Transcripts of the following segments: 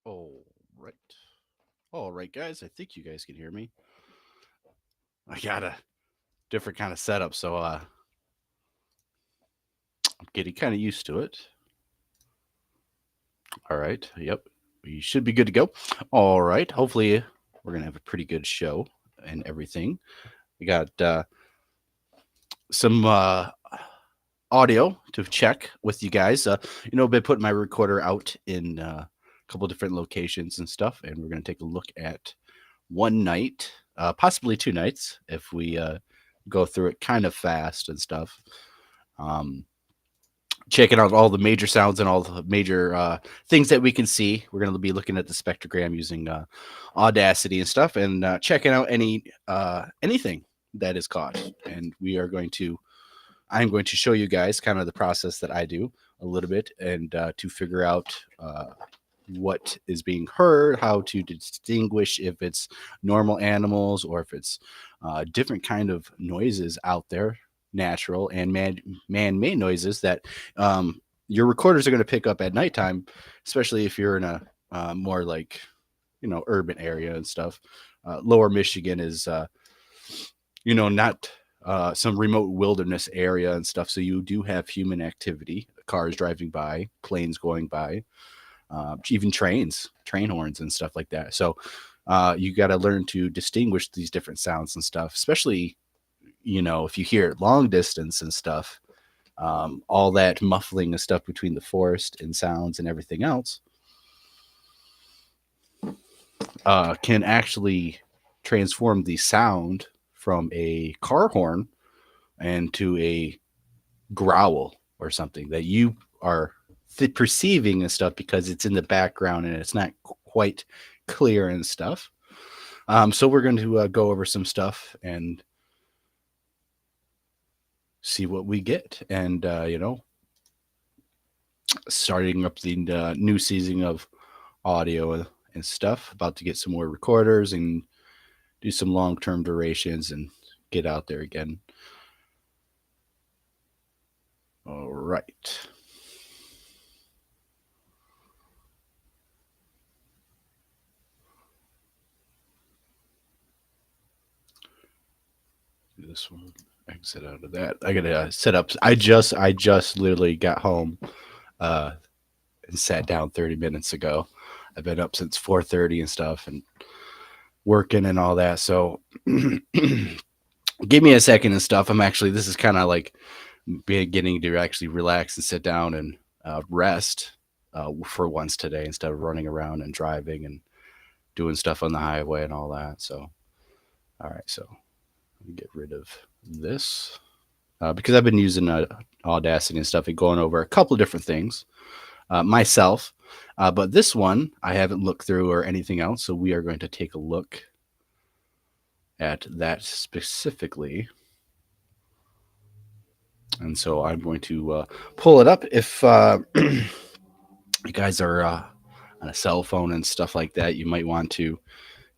All right. All right, guys. I think you guys can hear me. I got a different kind of setup, so I'm getting kind of used to it. All right. Yep. We should be good to go. All right. Hopefully, we're going to have a pretty good show and everything. We got some audio to check with you guys. I've been putting my recorder out in a couple different locations and stuff, and we're going to take a look at one night, possibly 2 nights, if we go through it kind of fast and stuff. Um, Checking out all the major sounds and all the major things that we can see. We're going to be looking at the spectrogram using Audacity and stuff, and checking out anything that is caught. And I'm going to show you guys kind of the process that I do a little bit, and to figure out what is being heard, how to distinguish if it's normal animals or if it's different kind of noises out there, natural and man-made noises that your recorders are going to pick up at nighttime, especially if you're in a more like urban area and stuff. Lower Michigan is not some remote wilderness area and stuff, so you do have human activity, cars driving by, planes going by, even train horns and stuff like that. So you got to learn to distinguish these different sounds and stuff, especially if you hear it long distance and stuff. All that muffling and stuff between the forest and sounds and everything else can actually transform the sound from a car horn and to a growl or something that you are perceiving and stuff because it's in the background and it's not quite clear and stuff. So we're going to go over some stuff and see what we get. And, starting up the new season of audio and stuff, about to get some more recorders and do some long-term durations and get out there again. All right. Do this one. exit out of that. I gotta set up. I just literally got home uh, and sat down 30 minutes ago. I've been up since 4:30 and stuff, and working and all that. So give me a second and stuff. I'm actually, this is kind of like beginning to actually relax and sit down and rest for once today instead of running around and driving and doing stuff on the highway and all that. So, all right. So let me get rid of this because I've been using Audacity and stuff and going over a couple of different things myself. But this one I haven't looked through or anything else. So we are going to take a look at that specifically. And so I'm going to pull it up. If you guys are on a cell phone and stuff like that, you might want to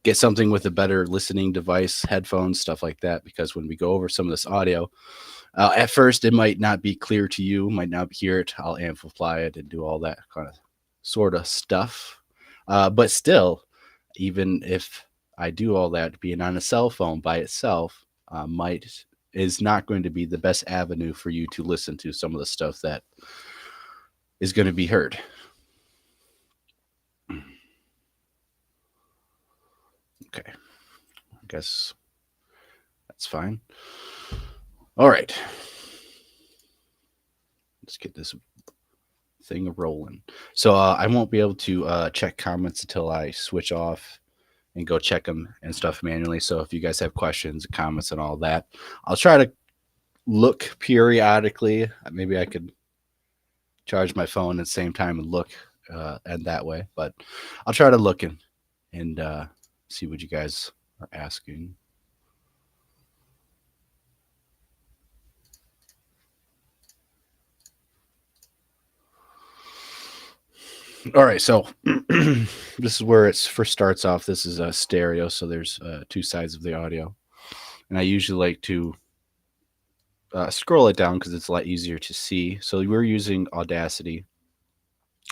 get something with a better listening device, headphones, stuff like that, because when we go over some of this audio, at first it might not be clear to you, might not hear it. I'll amplify it and do all that kind of sort of stuff. But still, even if I do all that, being on a cell phone by itself might is not going to be the best avenue for you to listen to some of the stuff that is going to be heard. Okay, I guess that's fine. All right, let's get this thing rolling. So I won't be able to check comments until I switch off and go check them and stuff manually. So if you guys have questions, comments, and all that, I'll try to look periodically. Maybe I could charge my phone at the same time and look and that way. But I'll try to look and see what you guys are asking. All right, so this is where it first starts off. This is a stereo, so there's two sides of the audio, and I usually like to scroll it down because it's a lot easier to see. So we're using Audacity.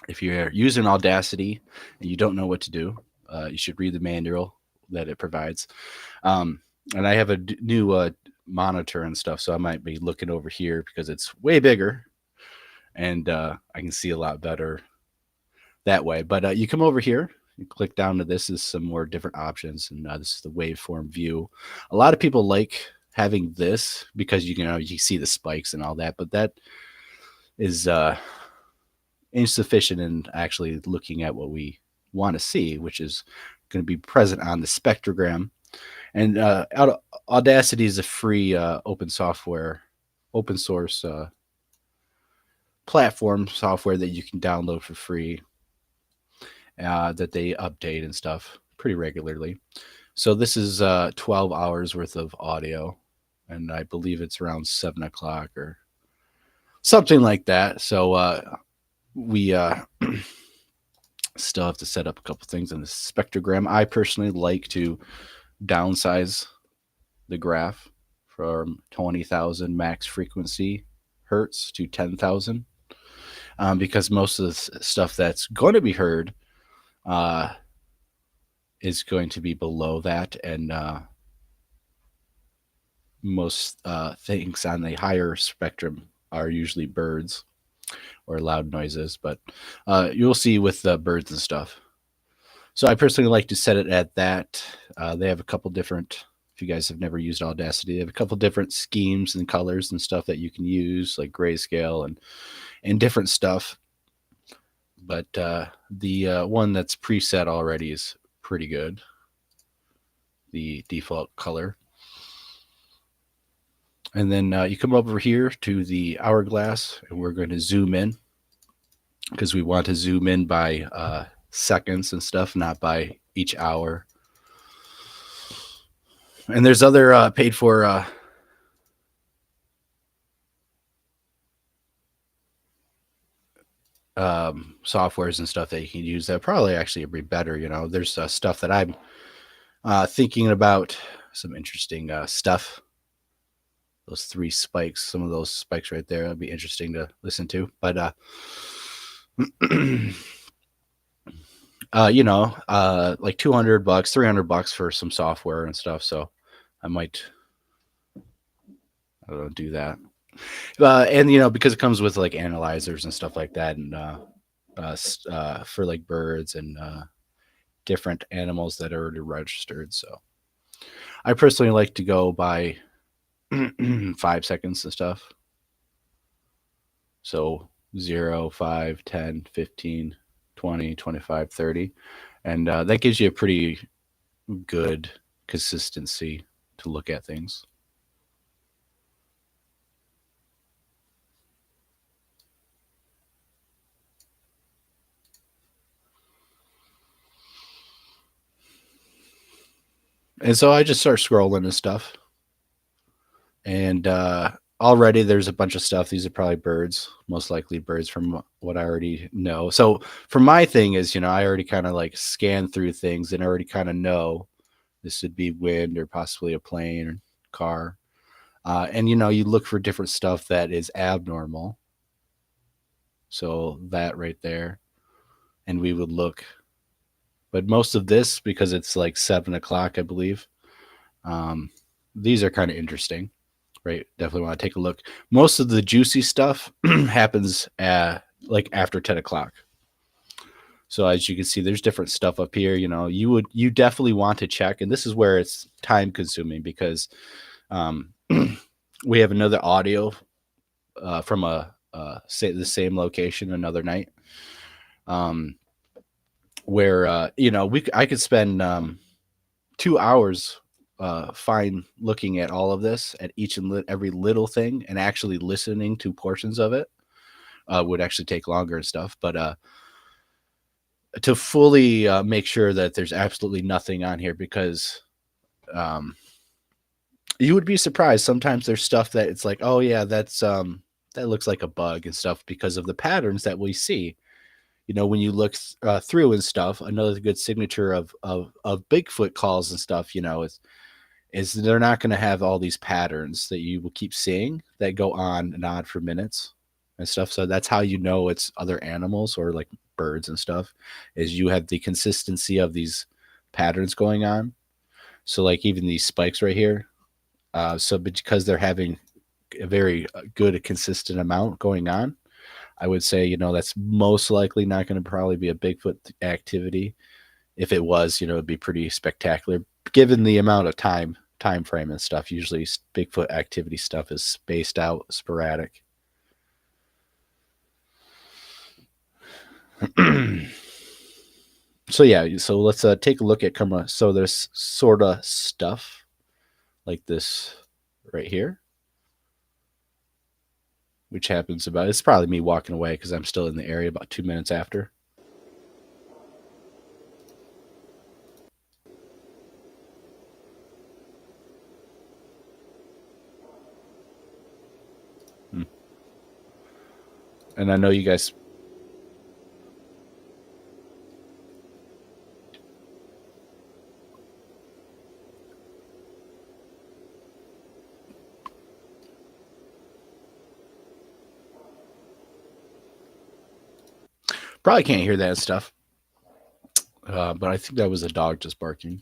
If you're using Audacity and you don't know what to do, you should read the manual that it provides. And I have a new monitor and stuff, so I might be looking over here because it's way bigger, and I can see a lot better that way. But you come over here, you click down to this is some more different options, and this is the waveform view. A lot of people like having this because you see the spikes and all that, but that is insufficient in actually looking at what we want to see, which is going to be present on the spectrogram. And Audacity is a free open source platform software that you can download for free that they update and stuff pretty regularly. So this is 12 hours worth of audio, and I believe it's around 7 o'clock or something like that. So we still have to set up a couple things in the spectrogram. I personally like to downsize the graph from 20,000 max frequency hertz to 10,000 because most of the stuff that's going to be heard is going to be below that, and most things on the higher spectrum are usually birds or loud noises, but you'll see with the birds and stuff. So I personally like to set it at that. They have a couple different, if you guys have never used Audacity, they have a couple different schemes and colors and stuff that you can use, like grayscale and different stuff. But the one that's preset already is pretty good, the default color. And then you come over here to the hourglass, and we're going to zoom in because we want to zoom in by seconds and stuff, not by each hour. And there's other paid for softwares and stuff that you can use that probably actually be better. There's stuff that I'm thinking about, some interesting stuff. Those three spikes, some of those spikes right there, that'd be interesting to listen to. But like $200, $300 for some software and stuff. So I might I don't do that. And because it comes with like analyzers and stuff like that, and for like birds and different animals that are already registered. So I personally like to go by 5 seconds and stuff. So 0, 5, 10, 15, 20, 25, 30. And that gives you a pretty good consistency to look at things. And so I just start scrolling and stuff. And already there's a bunch of stuff. These are probably birds, most likely birds from what I already know. So for my thing is, I already kind of like scan through things and already kind of know this would be wind or possibly a plane or car. And you look for different stuff that is abnormal. So that right there. And we would look. But most of this, because it's like 7 o'clock, I believe, um, these are kind of interesting. Right, definitely want to take a look. Most of the juicy stuff happens like after 10 o'clock. So as you can see, there's different stuff up here. You definitely want to check, and this is where it's time consuming because um, we have another audio from say the same location another night, um, where I could spend 2 hours fine looking at all of this at each and every little thing and actually listening to portions of it would actually take longer and stuff. But to fully make sure that there's absolutely nothing on here because um, you would be surprised. Sometimes there's stuff that it's like, oh yeah, that looks like a bug and stuff because of the patterns that we see. When you look through and stuff, another good signature of Bigfoot calls and stuff, is they're not going to have all these patterns that you will keep seeing that go on and on for minutes and stuff. So that's how it's other animals or like birds and stuff, is you have the consistency of these patterns going on. So like even these spikes right here, so because they're having a very good consistent amount going on, I would say that's most likely not going to probably be a Bigfoot activity. If it was, it'd be pretty spectacular given the amount of time frame and stuff. Usually Bigfoot activity stuff is spaced out, sporadic. So yeah, so let's take a look at so there's sort of stuff like this right here, which happens about, it's probably me walking away because I'm still in the area about 2 minutes after. And I know you guys probably can't hear that stuff, but I think that was a dog just barking.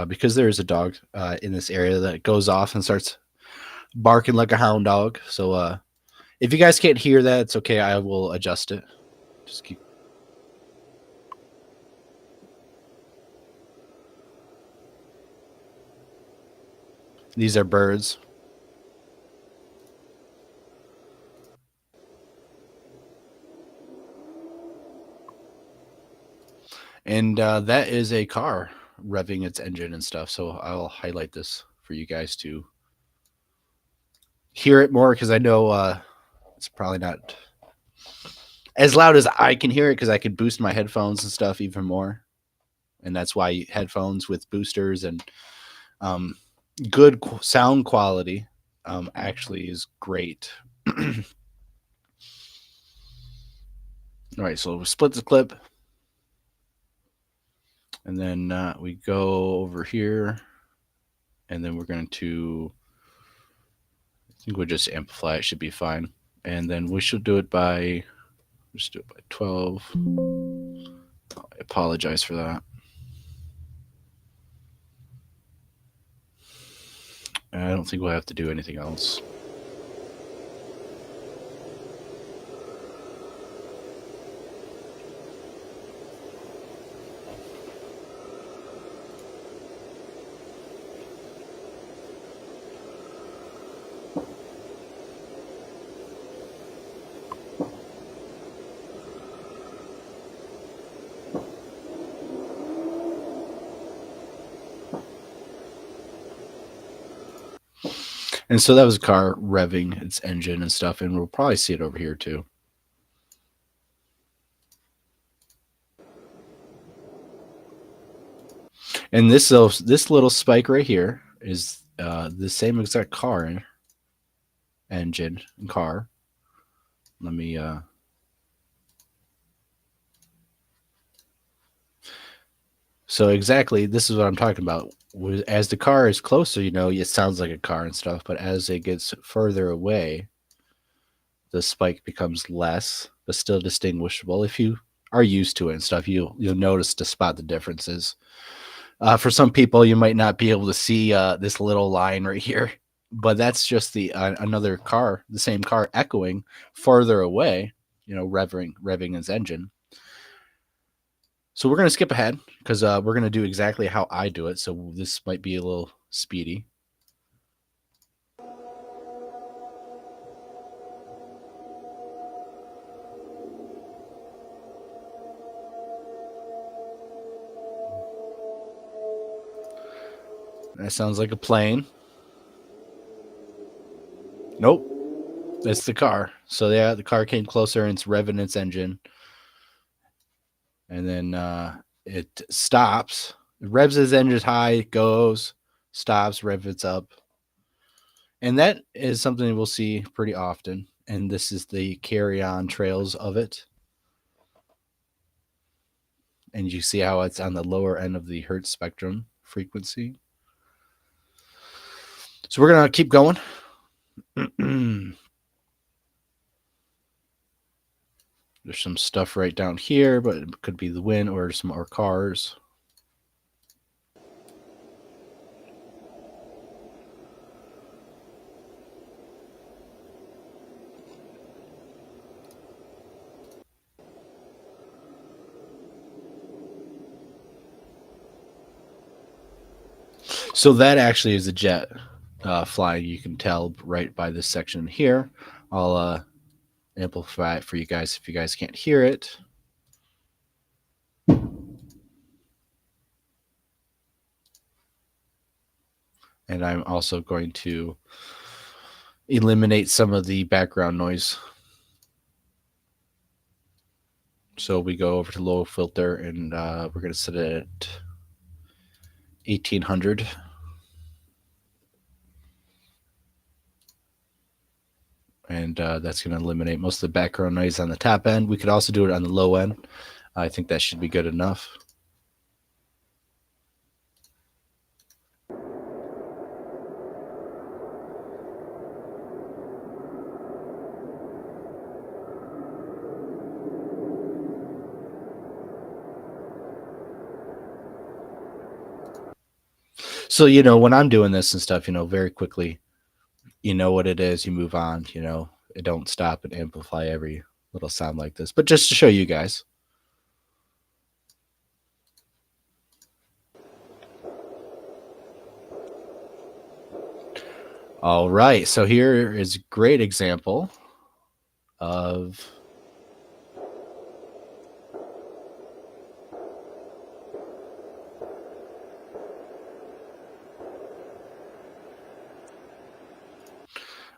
Because there is a dog in this area that goes off and starts barking like a hound dog. So if you guys can't hear that, it's okay. I will adjust it. Just keep. These are birds. And that is a car revving its engine and stuff. So I'll highlight this for you guys to hear it more because I know it's probably not as loud as I can hear it because I could boost my headphones and stuff even more. And that's why headphones with boosters and um, good sound quality actually is great. All right, so we'll split the clip. And then we go over here. And then we're going to, I think we'll just amplify. It should be fine. And then we should do it by, just do it by 12. I apologize for that. I don't think we'll have to do anything else. And so that was a car revving its engine and stuff, and we'll probably see it over here too. And this little spike right here is the same exact car engine and car. Let me so exactly this is what I'm talking about. As the car is closer, it sounds like a car and stuff, but as it gets further away, the spike becomes less, but still distinguishable. If you are used to it and stuff, you'll notice to spot the differences. For some people, you might not be able to see this little line right here, but that's just the another car, the same car echoing farther away, revving its engine. So we're going to skip ahead because we're going to do exactly how I do it. So this might be a little speedy. That sounds like a plane. Nope. That's the car. So yeah, the car came closer and it's revving its engine. And then it stops. It revs its engine high, goes, stops, revs it up. And that is something we'll see pretty often. And this is the carry-on trails of it. And you see how it's on the lower end of the Hertz spectrum frequency. So we're going to keep going. There's some stuff right down here, but it could be the wind or some more cars. So that actually is a jet flying. You can tell right by this section here. I'll amplify it for you guys if you guys can't hear it. And I'm also going to eliminate some of the background noise. So we go over to low filter and we're going to set it at 1800. And that's going to eliminate most of the background noise on the top end. We could also do it on the low end. I think that should be good enough. So, when I'm doing this and stuff, very quickly, you know what it is, you move on, it don't stop and amplify every little sound like this, but just to show you guys. All right, so here is a great example of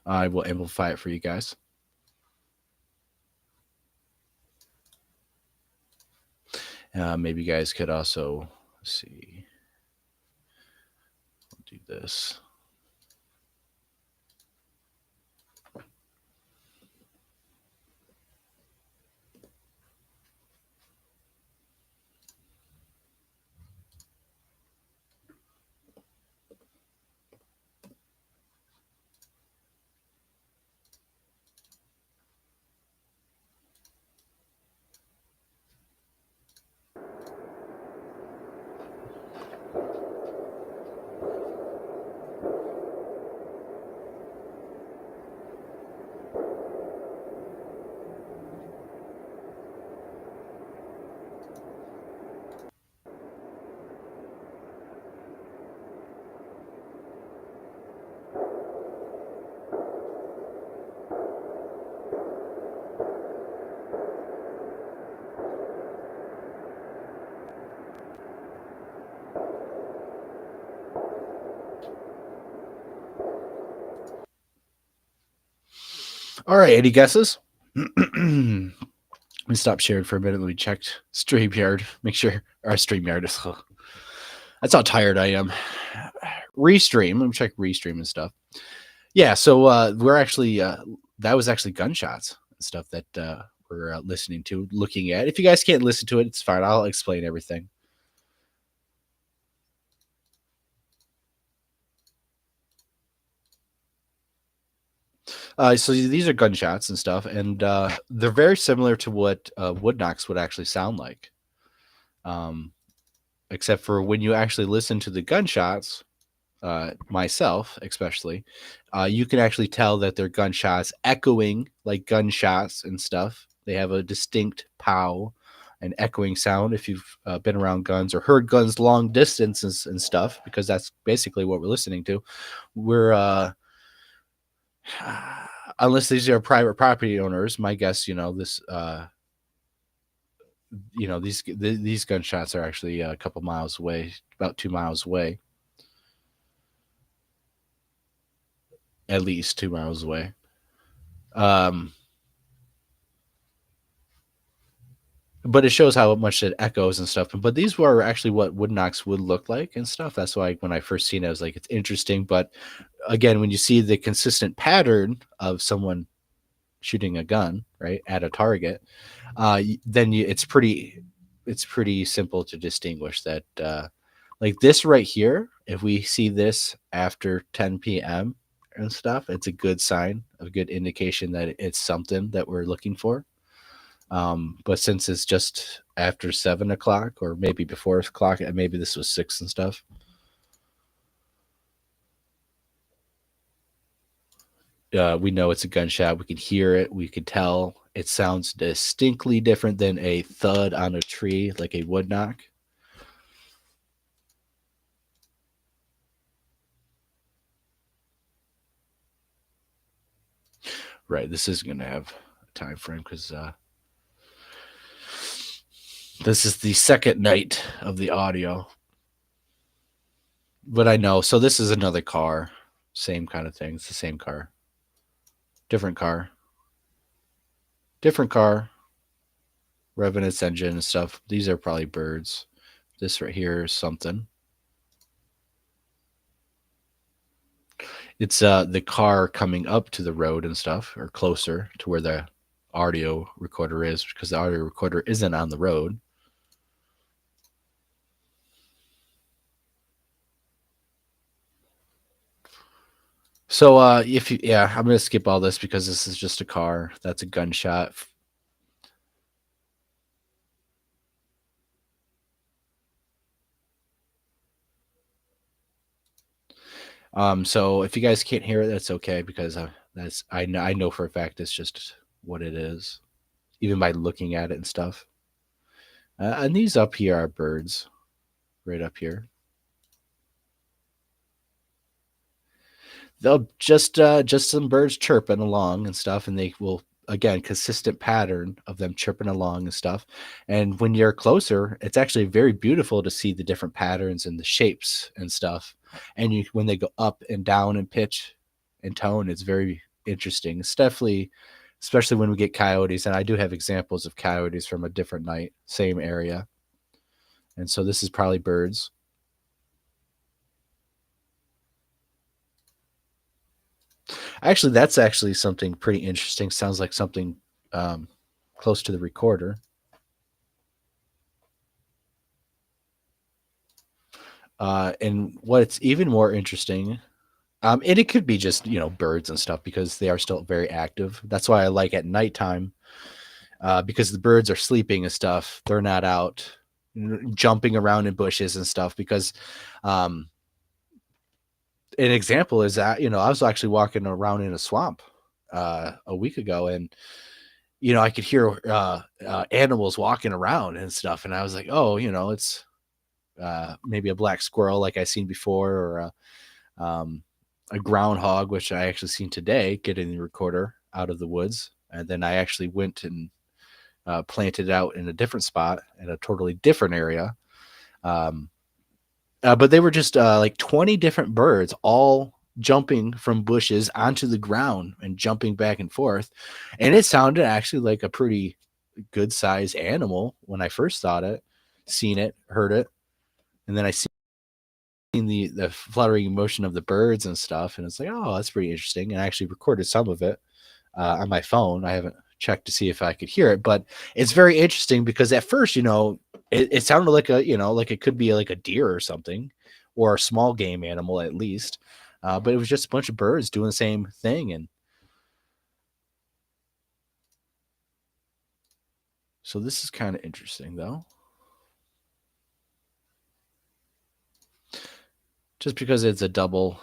I will amplify it for you guys. Maybe you guys could also see. I'll do this. All right, any guesses? Let me stop sharing for a minute. Let me check StreamYard. Make sure our StreamYard is. That's how tired I am. Restream. Let me check Restream and stuff. Yeah, so we're actually that was actually gunshots and stuff that we're listening to, looking at. If you guys can't listen to it, it's fine. I'll explain everything. So these are gunshots and stuff, and they're very similar to what wood knocks would actually sound like. Um, except for when you actually listen to the gunshots, myself especially, you can actually tell that they're gunshots echoing like gunshots and stuff. They have a distinct pow and echoing sound if you've been around guns or heard guns long distances and stuff, because that's basically what we're listening to. We're unless these are private property owners, my guess, this these gunshots are actually a couple miles away, about 2 miles away, at least 2 miles away. Um, but it shows how much it echoes and stuff. But these were actually what wood knocks would look like and stuff. That's why when I first seen it, I was like, it's interesting. But again, when you see the consistent pattern of someone shooting a gun right at a target, it's pretty simple to distinguish that. Like this right here, if we see this after 10 p.m. and stuff, it's a good sign, a good indication that it's something that we're looking for. But since it's just after 7 o'clock or maybe before o'clock, maybe this was 6 and stuff. We know it's a gunshot. We can hear it. We can tell it sounds distinctly different than a thud on a tree, like a wood knock. Right. This is going to have a time frame because this is the second night of the audio. But I know. So this is another car. Same kind of thing. It's the same car. Different car. Different car. Revving its engine and stuff. These are probably birds. This right here is something. It's the car coming up to the road and stuff, or closer to where the audio recorder is, because the audio recorder isn't on the road. So I'm gonna skip all this because this is just a car. That's a gunshot. So if you guys can't hear it, that's okay, because I know for a fact it's just what it is, even by looking at it and stuff. And these up here are birds, right up here. They'll just some birds chirping along and stuff, and they will, again, consistent pattern of them chirping along and stuff. And when you're closer, it's actually very beautiful to see the different patterns and the shapes and stuff. And when they go up and down in pitch and tone, it's very interesting. It's definitely, especially when we get coyotes, and I do have examples of coyotes from a different night, same area. And so this is probably birds. Actually, that's actually something pretty interesting. Sounds like something um, close to the recorder. And what's even more interesting, and it could be just birds and stuff, because they are still very active. That's why I like at nighttime, because the birds are sleeping and stuff. They're not out jumping around in bushes and stuff. Because um, an example is that I was actually walking around in a swamp a week ago, and I could hear animals walking around and stuff, and I was like, oh, it's maybe a black squirrel like I seen before, or a groundhog, which I actually seen today, getting the recorder out of the woods, and then I actually went and planted it out in a different spot in a totally different area. But they were just like 20 different birds, all jumping from bushes onto the ground and jumping back and forth. And it sounded actually like a pretty good sized animal when I first thought it, seen it, heard it. And then I seen the fluttering motion of the birds and stuff. And it's like, oh, that's pretty interesting. And I actually recorded some of it on my phone. I haven't checked to see if I could hear it, but it's very interesting because at first, it sounded like like it could be like a deer or something, or a small game animal at least. But it was just a bunch of birds doing the same thing. And so this is kind of interesting though, just because it's a double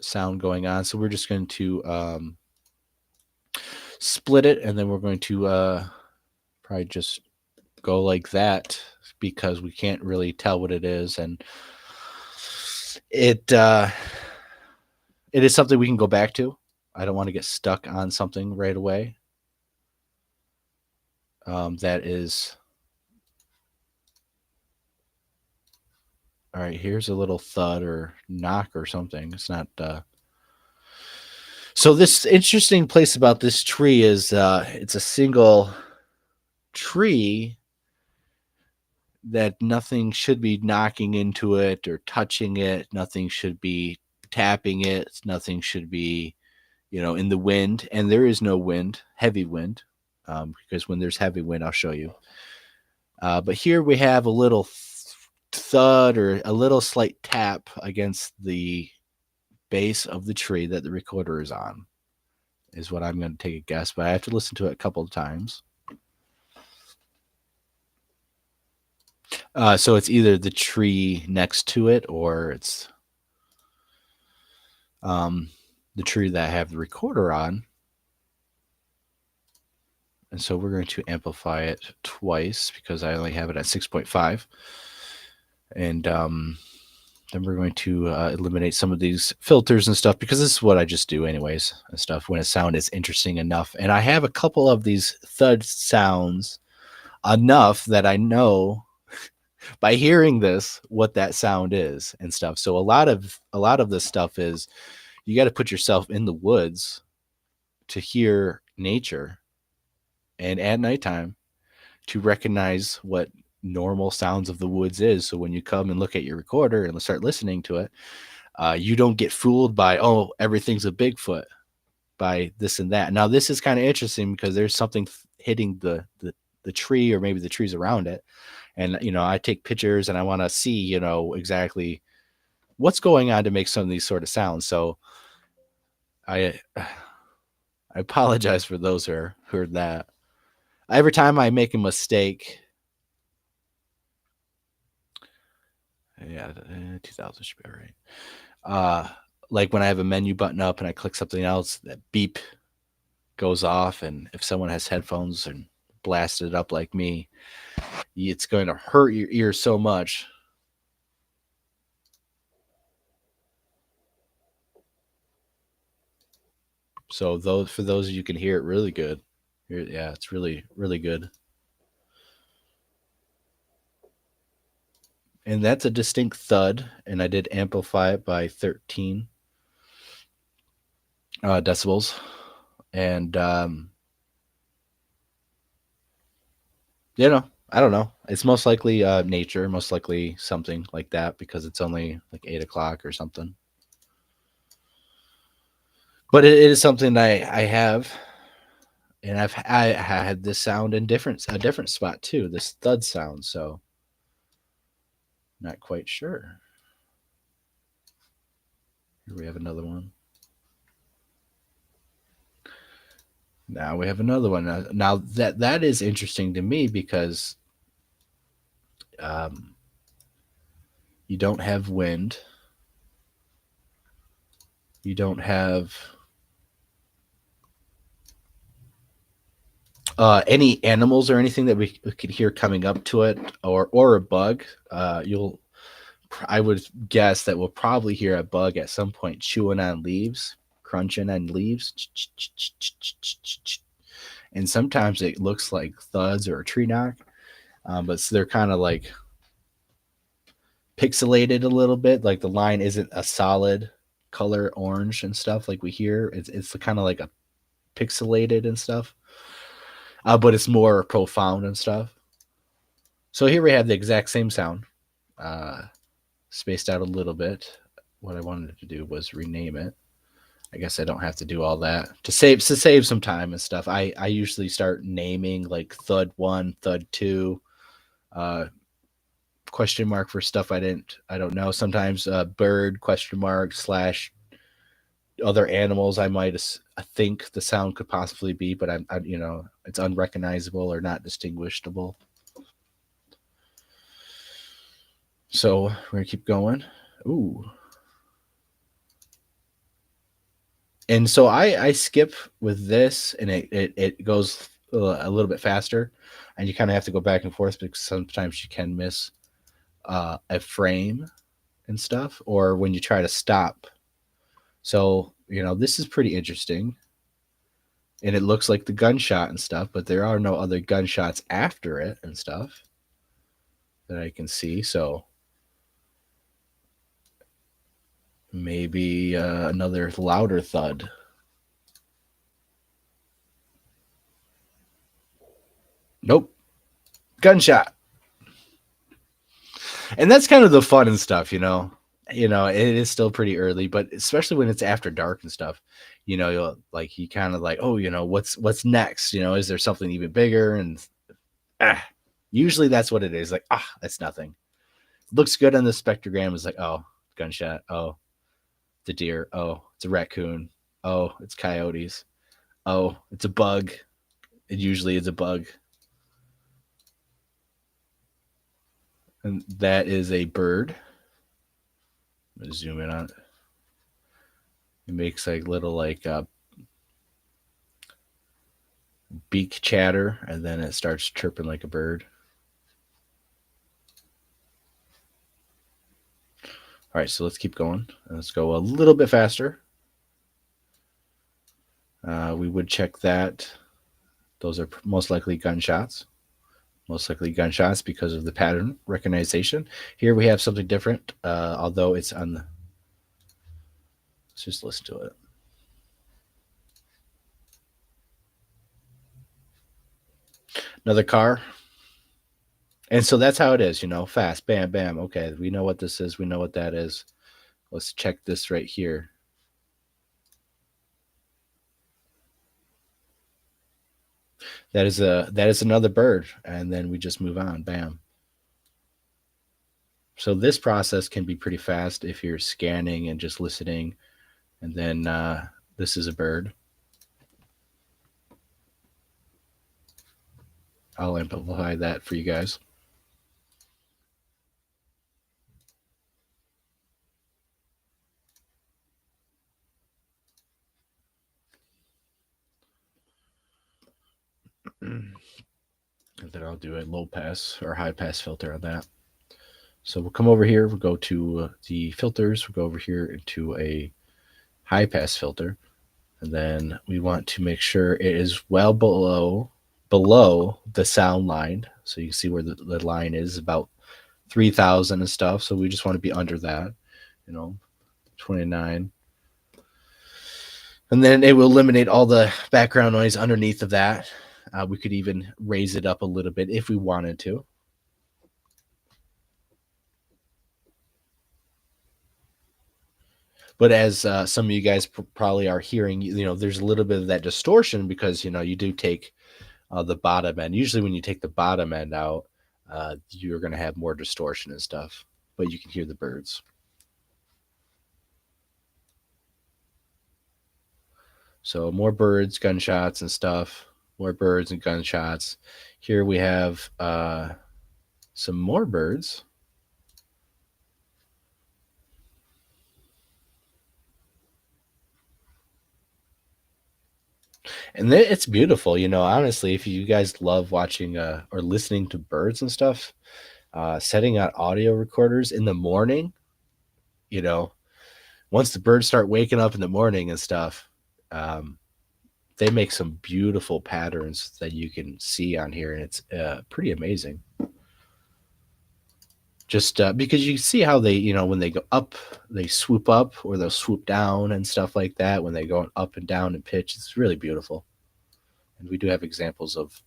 sound going on. So we're just going to split it, and then we're going to probably just go like that because we can't really tell what it is. And it is something we can go back to. I don't want to get stuck on something right away. That is all right. Here's a little thud or knock or something. It's not. So this interesting place about this tree is it's a single tree that nothing should be knocking into it or touching it. Nothing should be tapping it. Nothing should be, in the wind. And there is no wind, heavy wind, because when there's heavy wind, I'll show you. But here we have a little thud or a little slight tap against the base of the tree that the recorder is on, is what I'm going to take a guess. But I have to listen to it a couple of times. So it's either the tree next to it or it's the tree that I have the recorder on. And so we're going to amplify it twice because I only have it at 6.5. And then we're going to eliminate some of these filters and stuff because this is what I just do anyways and stuff when a sound is interesting enough. And I have a couple of these thud sounds enough that I know by hearing this what that sound is and stuff. So a lot of this stuff is you got to put yourself in the woods to hear nature, and at nighttime to recognize what normal sounds of the woods is. So when you come and look at your recorder and start listening to it, you don't get fooled by, oh, everything's a Bigfoot, by this and that. Now this is kind of interesting because there's something hitting the tree or maybe the trees around it. And, I take pictures and I want to see, exactly what's going on to make some of these sort of sounds. So I apologize for those who heard that. Every time I make a mistake, yeah, 2000 should be all right. Like when I have a menu button up and I click something else, that beep goes off. And if someone has headphones and blasted it up like me, it's going to hurt your ears so much. So for those of you can hear it really good. Yeah, it's really, really good. And that's a distinct thud. And I did amplify it by 13 decibels. And, I don't know. It's most likely nature, most likely something like that because it's only like 8 o'clock or something. But it is something I have, and I had this sound in a different spot too. This thud sound, so not quite sure. Here we have another one. Now we have another one. Now that is interesting to me because you don't have wind. You don't have any animals or anything that we could hear coming up to it, or a bug. I would guess that we'll probably hear a bug at some point chewing on leaves, crunching on leaves. And sometimes it looks like thuds or a tree knock, but they're kind of like pixelated a little bit. Like the line isn't a solid color orange and stuff like we hear. It's kind of like a pixelated and stuff, but it's more profound and stuff. So here we have the exact same sound, uh, spaced out a little bit. What I wanted to do was rename it. I guess I don't have to do all that to save some time and stuff. I usually start naming like thud one, thud two, uh, question mark for stuff I don't know. Sometimes bird question mark slash other animals I might think the sound could possibly be, but it's unrecognizable or not distinguishable. So we're gonna keep going. Ooh. And so I skip with this, and it goes a little bit faster, and you kind of have to go back and forth because sometimes you can miss a frame and stuff, or when you try to stop. So this is pretty interesting, and it looks like the gunshot and stuff, but there are no other gunshots after it and stuff that I can see. So maybe another louder thud. Nope. Gunshot. And that's kind of the fun and stuff. It is still pretty early, but especially when it's after dark and stuff, you'll like you kind of like, oh, what's next? Is there something even bigger? And ah, usually that's what it is. Like, that's nothing. Looks good on the spectrogram. It's like, oh, gunshot. Oh, the deer. Oh, it's a raccoon. Oh, it's coyotes. Oh, it's a bug. It usually is a bug. And that is a bird. I'm gonna zoom in on it. It makes like little like beak chatter, and then it starts chirping like a bird. All right, so let's keep going. Let's go a little bit faster. We would check that. Those are most likely gunshots. Most likely gunshots because of the pattern recognition. Here we have something different, although it's on the. Let's just listen to it. Another car. And so that's how it is, fast, bam, bam. Okay, we know what this is. We know what that is. Let's check this right here. That is another bird, and then we just move on. Bam. So this process can be pretty fast if you're scanning and just listening, and then this is a bird. I'll amplify that for you guys. And then I'll do a low pass or high pass filter on that. So we'll come over here, we'll go to the filters, we'll go over here into a high pass filter, and then we want to make sure it is well below the sound line. So you can see where the line is about 3,000 and stuff. So we just want to be under that, 29. And then it will eliminate all the background noise underneath of that. We could even raise it up a little bit if we wanted to. But as some of you guys probably are hearing, there's a little bit of that distortion because, you do take the bottom end. Usually when you take the bottom end out, you're going to have more distortion and stuff, but you can hear the birds. So more birds, gunshots and stuff, more birds and gunshots. Here we have some more birds. And it's beautiful, honestly, if you guys love watching or listening to birds and stuff, setting out audio recorders in the morning, once the birds start waking up in the morning and stuff, they make some beautiful patterns that you can see on here, and it's pretty amazing. just because you see how they, when they go up, they swoop up or they'll swoop down and stuff like that. When they go up and down in pitch, it's really beautiful. And we do have examples of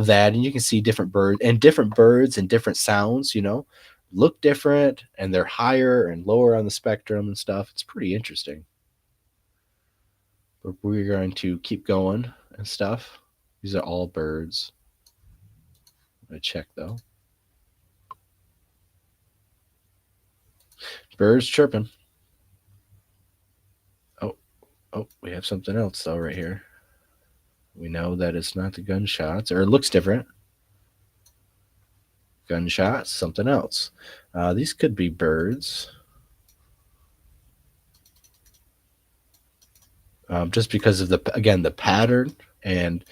that, and you can see different birds and different sounds, look different, and they're higher and lower on the spectrum and stuff. It's pretty interesting. But we're going to keep going and stuff. These are all birds. I'm going to check though. Birds chirping. Oh, we have something else though right here. We know that it's not the gunshots, or it looks different. Gunshots, something else. These could be birds. Just because of the pattern, and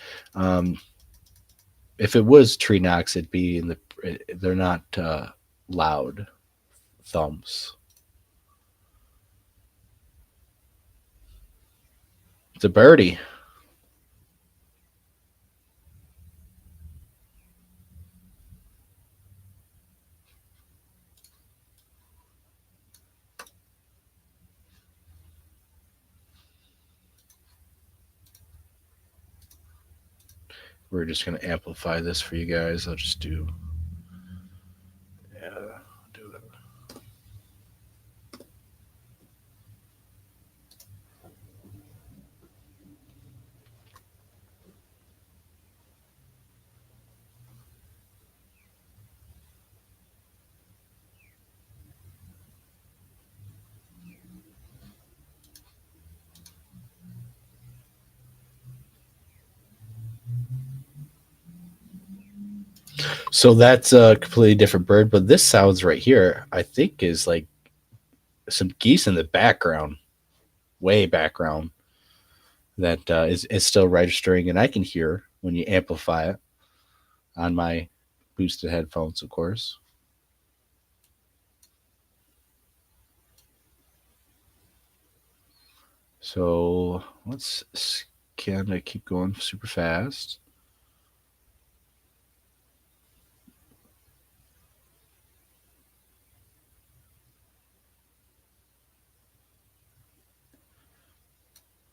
if it was tree knocks, it'd be they're not loud thumps. It's a birdie. We're just going to amplify this for you guys. I'll just do, yeah, do it. So that's a completely different bird, but this sounds right here, I think, is like some geese in the background, way background, that is still registering, and I can hear when you amplify it on my boosted headphones, of course. So let's kind of keep going super fast.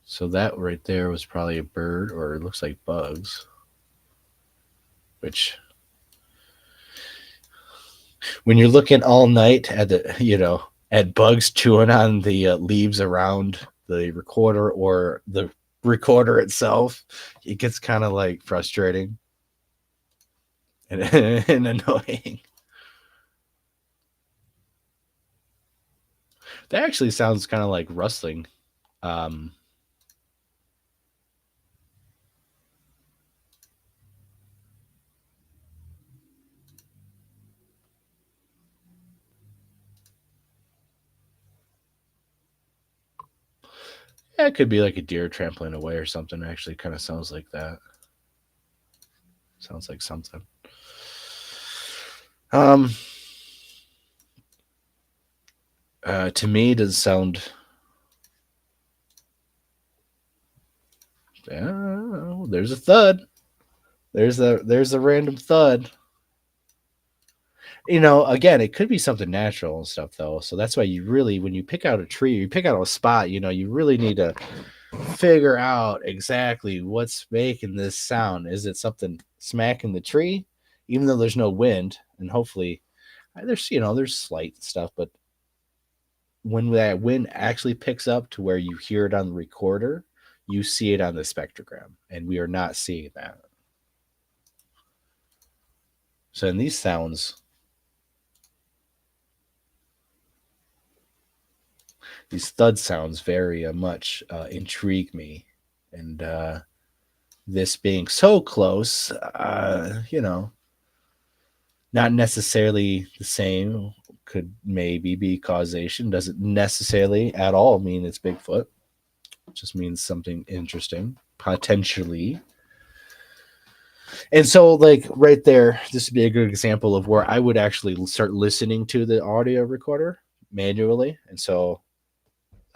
So that right there was probably a bird, or it looks like bugs, which when you're looking all night at at bugs chewing on the leaves around the recorder or the recorder itself, it gets kind of like frustrating and, and annoying. That actually sounds kind of like rustling. Um, yeah, it could be like a deer trampling away or something. It actually kind of sounds like that. Sounds like something. Um, to me, it does sound. There's a thud. There's a random thud. Again, it could be something natural and stuff though. So that's why you really, when you pick out a tree, you pick out a spot, you really need to figure out exactly what's making this sound. Is it something smacking the tree, even though there's no wind? And hopefully, there's slight stuff, but when that wind actually picks up to where you hear it on the recorder, you see it on the spectrogram, and we are not seeing that. So in these sounds, these thud sounds very much intrigue me, and this being so close, not necessarily the same, could maybe be causation. Doesn't necessarily at all mean it's Bigfoot. It just means something interesting, potentially. And so, like right there, this would be a good example of where I would actually start listening to the audio recorder manually. And so,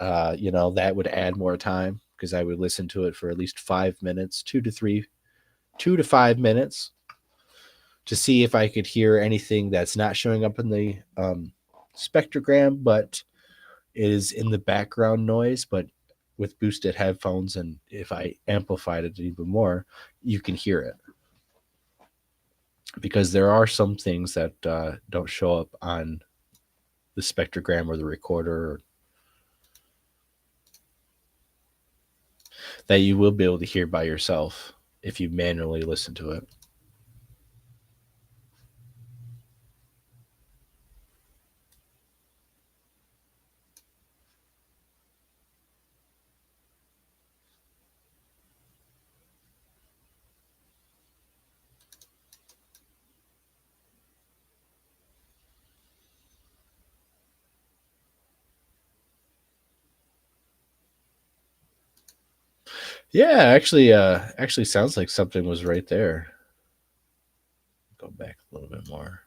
that would add more time because I would listen to it for at least 5 minutes, 2 to 5 minutes. to see if I could hear anything that's not showing up in the spectrogram, but is in the background noise. But with boosted headphones, and if I amplified it even more, you can hear it. Because there are some things that don't show up on the spectrogram or the recorder that you will be able to hear by yourself if you manually listen to it. Yeah, actually sounds like something was right there. Go back a little bit more.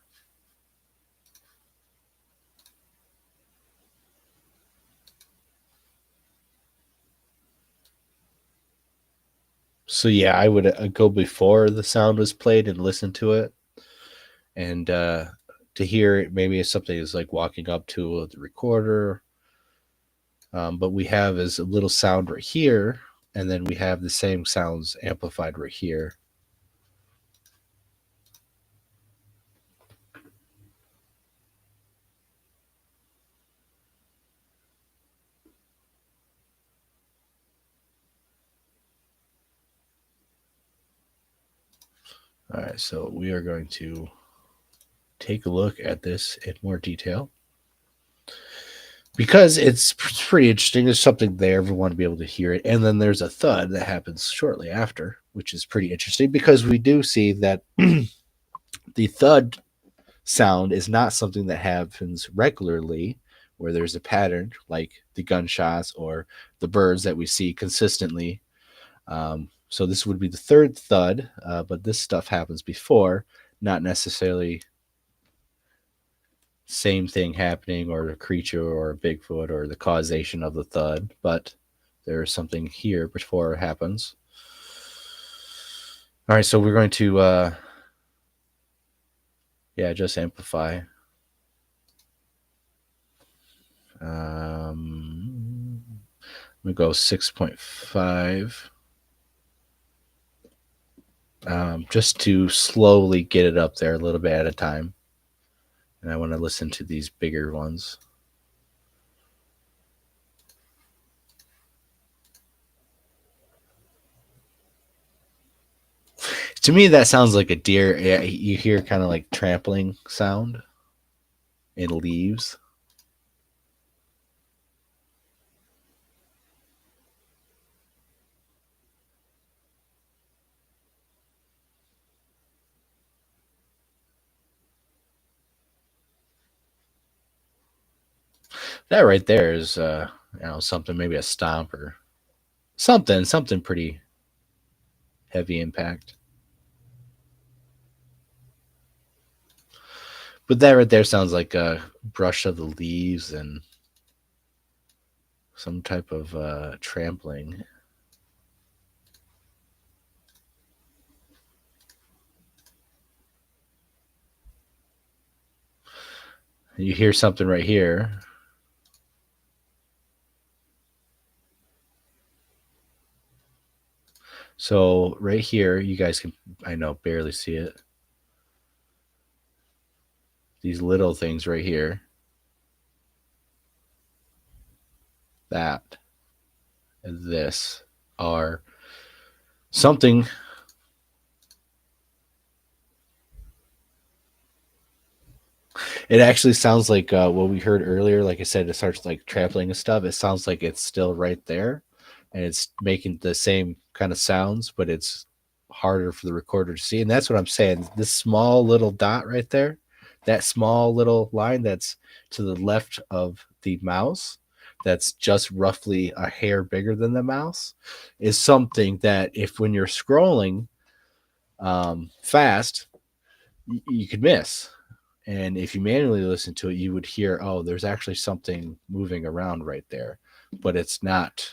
So yeah, I would go before the sound was played and listen to it, and to hear it, maybe something is like walking up to the recorder. But we have is a little sound right here, and then we have the same sounds amplified right here. All right, so we are going to take a look at this in more detail because it's pretty interesting. There's something there. Everyone to be able to hear it, and then there's a thud that happens shortly after, which is pretty interesting because we do see that the thud sound is not something that happens regularly, where there's a pattern like the gunshots or the birds that we see consistently. So this would be the third thud, but this stuff happens before, not necessarily same thing happening or a creature or a Bigfoot or the causation of the thud, but there's something here before it happens. All right, so we're going to just amplify. I'm gonna go 6.5. Just to slowly get it up there a little bit at a time. And I want to listen to these bigger ones. To me, that sounds like a deer. Yeah, you hear kind of like trampling sound in leaves. That right there is, something, maybe a stomp or something pretty heavy impact. But that right there sounds like a brush of the leaves and some type of trampling. You hear something right here. So right here, you guys can, I know, barely see it. These little things right here. That and this are something. It actually sounds like what we heard earlier. Like I said, it starts like trampling and stuff. It sounds like it's still right there, and it's making the same kind of sounds, but it's harder for the recorder to see. And that's what I'm saying. This small little dot right there, that small little line that's to the left of the mouse, that's just roughly a hair bigger than the mouse, is something that if when you're scrolling fast, you could miss. And if you manually listen to it, you would hear, oh, there's actually something moving around right there, but it's not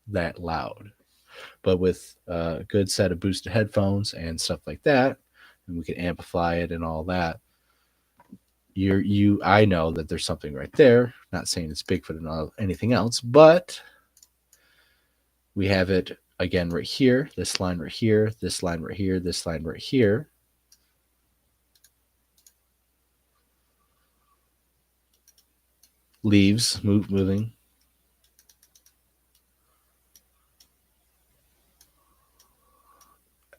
that loud. But with a good set of boosted headphones and stuff like that, and we can amplify it and all that. I know that there's something right there. Not saying it's Bigfoot and anything else, but we have it again right here, this line right here, this line right here, this line right here. Leaves moving.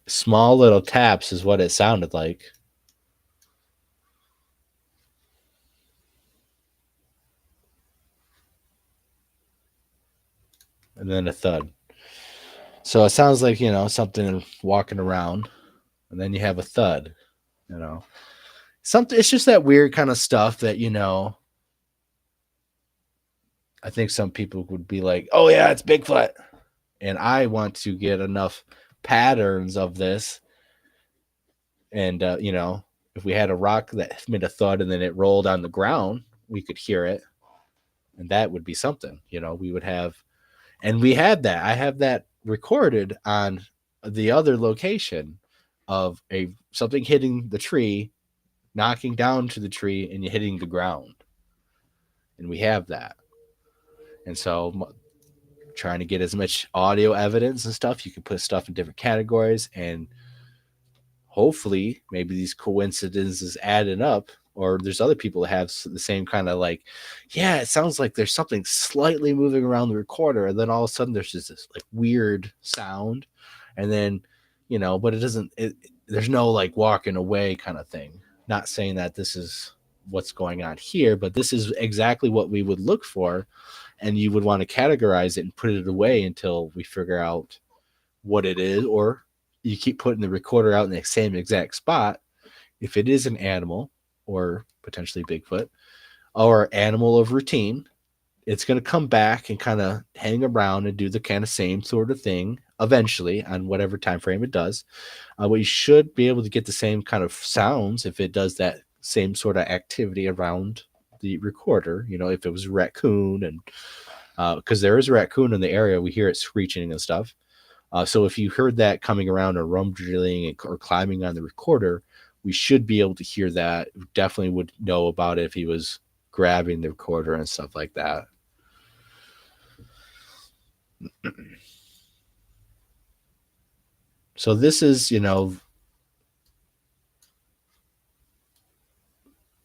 Small little taps is what it sounded like. And then a thud. So it sounds like, something walking around, and then you have a thud, Something, it's just that weird kind of stuff that, I think some people would be like, "Oh yeah, it's Bigfoot." And I want to get enough patterns of this, and if we had a rock that made a thud and then it rolled on the ground, we could hear it, and that would be something. We would have, and we had that. I have that recorded on the other location of something hitting the tree, knocking down to the tree, and hitting the ground, and we have that. And so trying to get as much audio evidence and stuff, you can put stuff in different categories, and hopefully maybe these coincidences added up, or there's other people that have the same kind of like, yeah, it sounds like there's something slightly moving around the recorder, and then all of a sudden there's just this like weird sound, and then but it doesn't, there's no like walking away kind of thing. Not saying that this is what's going on here, but this is exactly what we would look for, and you would want to categorize it and put it away until we figure out what it is, or you keep putting the recorder out in the same exact spot. If it is an animal, or potentially Bigfoot, or animal of routine, it's going to come back and kind of hang around and do the kind of same sort of thing eventually on whatever time frame it does. But you should be able to get the same kind of sounds if it does that same sort of activity around the recorder. If it was a raccoon, and because there is a raccoon in the area, we hear it screeching and stuff. So if you heard that coming around or rumbling or climbing on the recorder, we should be able to hear that. We definitely would know about it if he was grabbing the recorder and stuff like that. So this is,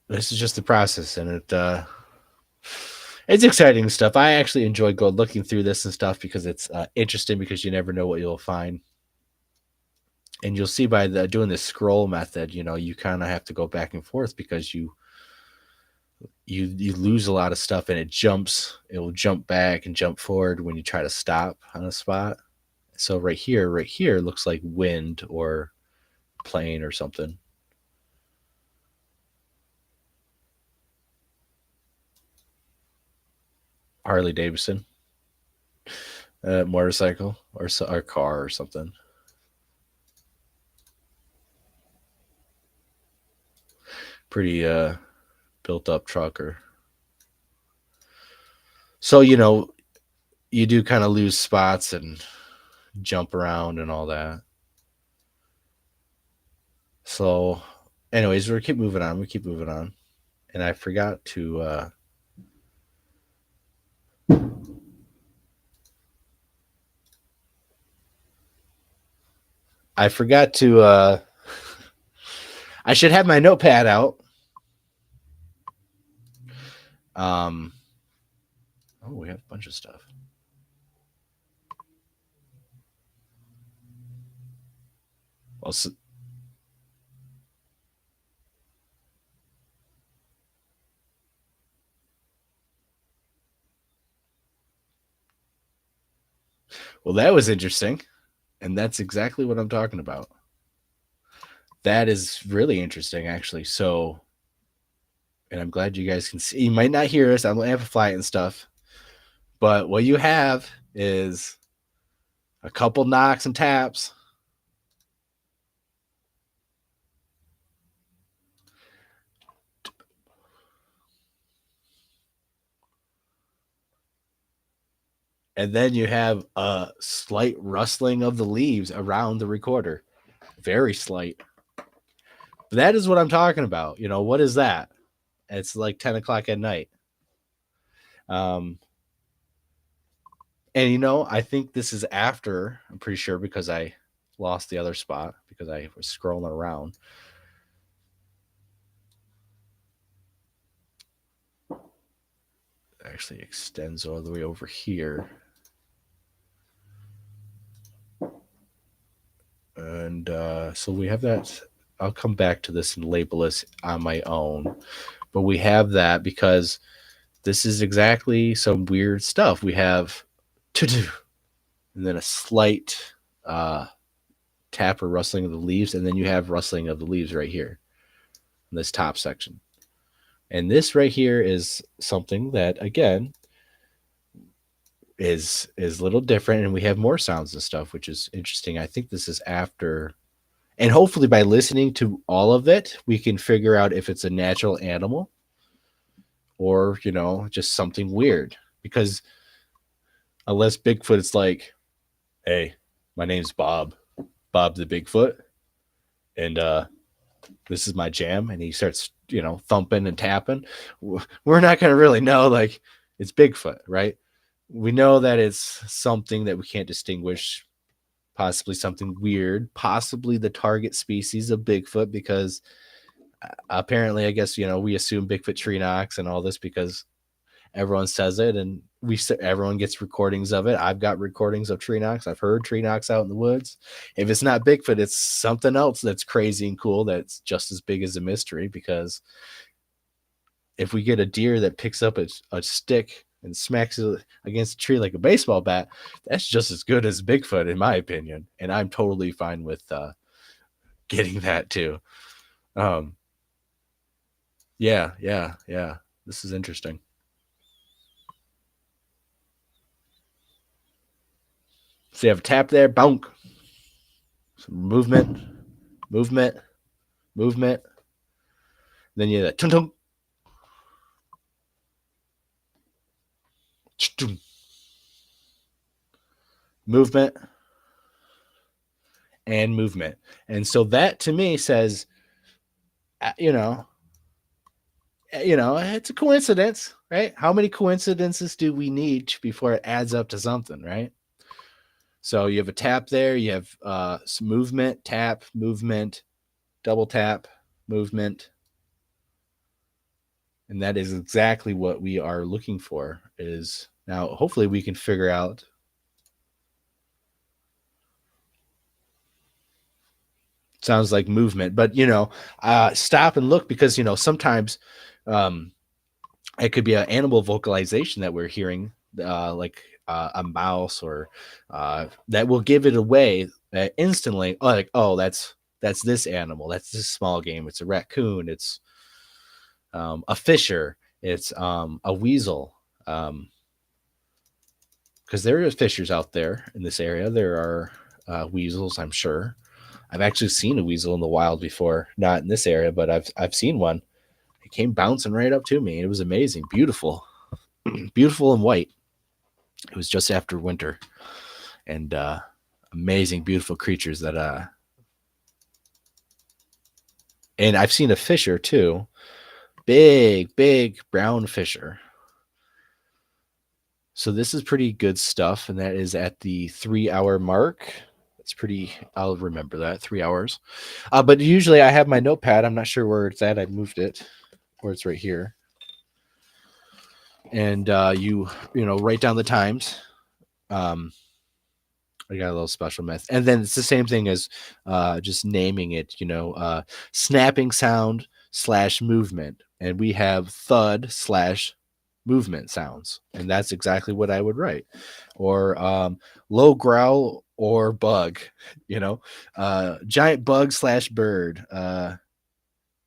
this is just the process, and it's exciting stuff. I actually enjoy looking through this and stuff because it's interesting, because you never know what you'll find. And you'll see by doing this scroll method, you kind of have to go back and forth, because you lose a lot of stuff, and it will jump back and jump forward when you try to stop on a spot. So right here looks like wind or plane or something. Harley Davidson, motorcycle, or a car or something. Pretty built up trucker. So you do kind of lose spots and jump around and all that. So anyways, we keep moving on. And I forgot to I should have my notepad out. We have a bunch of stuff. Well, that was interesting. And that's exactly what I'm talking about. That is really interesting, actually. So, and I'm glad you guys can see. You might not hear us. I'm going to amplify it and stuff. But what you have is a couple knocks and taps. And then you have a slight rustling of the leaves around the recorder. Very slight. That is what I'm talking about. What is that? It's like 10 o'clock at night. Um, and I think this is after, I'm pretty sure, because I lost the other spot because I was scrolling around. It actually extends all the way over here. And so we have that. I'll come back to this and label this on my own. But we have that because this is exactly some weird stuff. We have to-do, and then a slight tap or rustling of the leaves, and then you have rustling of the leaves right here in this top section. And this right here is something that, again, is a little different, and we have more sounds and stuff, which is interesting. I think this is after, and hopefully by listening to all of it, we can figure out if it's a natural animal or just something weird. Because unless Bigfoot is like, hey, my name's Bob the Bigfoot, and this is my jam, and he starts thumping and tapping, we're not going to really know like it's Bigfoot, right? We know that it's something that we can't distinguish, possibly something weird, possibly the target species of Bigfoot, because apparently, I guess, we assume Bigfoot tree knocks and all this because everyone says it, and everyone gets recordings of it. I've got recordings of tree knocks. I've heard tree knocks out in the woods. If it's not Bigfoot, it's something else that's crazy and cool that's just as big as a mystery, because if we get a deer that picks up a stick and smacks it against a tree like a baseball bat, that's just as good as Bigfoot, in my opinion. And I'm totally fine with getting that too. Yeah. This is interesting. So you have a tap there, bonk. Some movement. Then you have that tung tung. Movement and movement. And so that to me says, it's a coincidence, right? How many coincidences do we need before it adds up to something, right? So you have a tap there, you have some movement, tap, movement, double tap, movement. And that is exactly what we are looking for. Is now hopefully we can figure out. Sounds like movement, but stop and look, because sometimes it could be an animal vocalization that we're hearing, like a mouse, or that will give it away instantly. Like, oh, that's this animal. That's this small game. It's a raccoon. It's a fisher. It's a weasel. Because there are fishers out there in this area. There are weasels, I'm sure. I've actually seen a weasel in the wild before, not in this area, but I've seen one. It came bouncing right up to me. It was amazing, beautiful, beautiful and white. It was just after winter, and amazing, beautiful creatures that. And I've seen a fisher too, big brown fisher. So this is pretty good stuff, and that is at the 3-hour mark. It's pretty. I'll remember that 3 hours. But usually I have my notepad. I'm not sure where it's at. I moved it, or it's right here. And you write down the times. I got a little special method, and then it's the same thing as just naming it. Snapping sound / movement, and we have thud / movement sounds, and that's exactly what I would write. Or low growl or bug, giant bug / bird,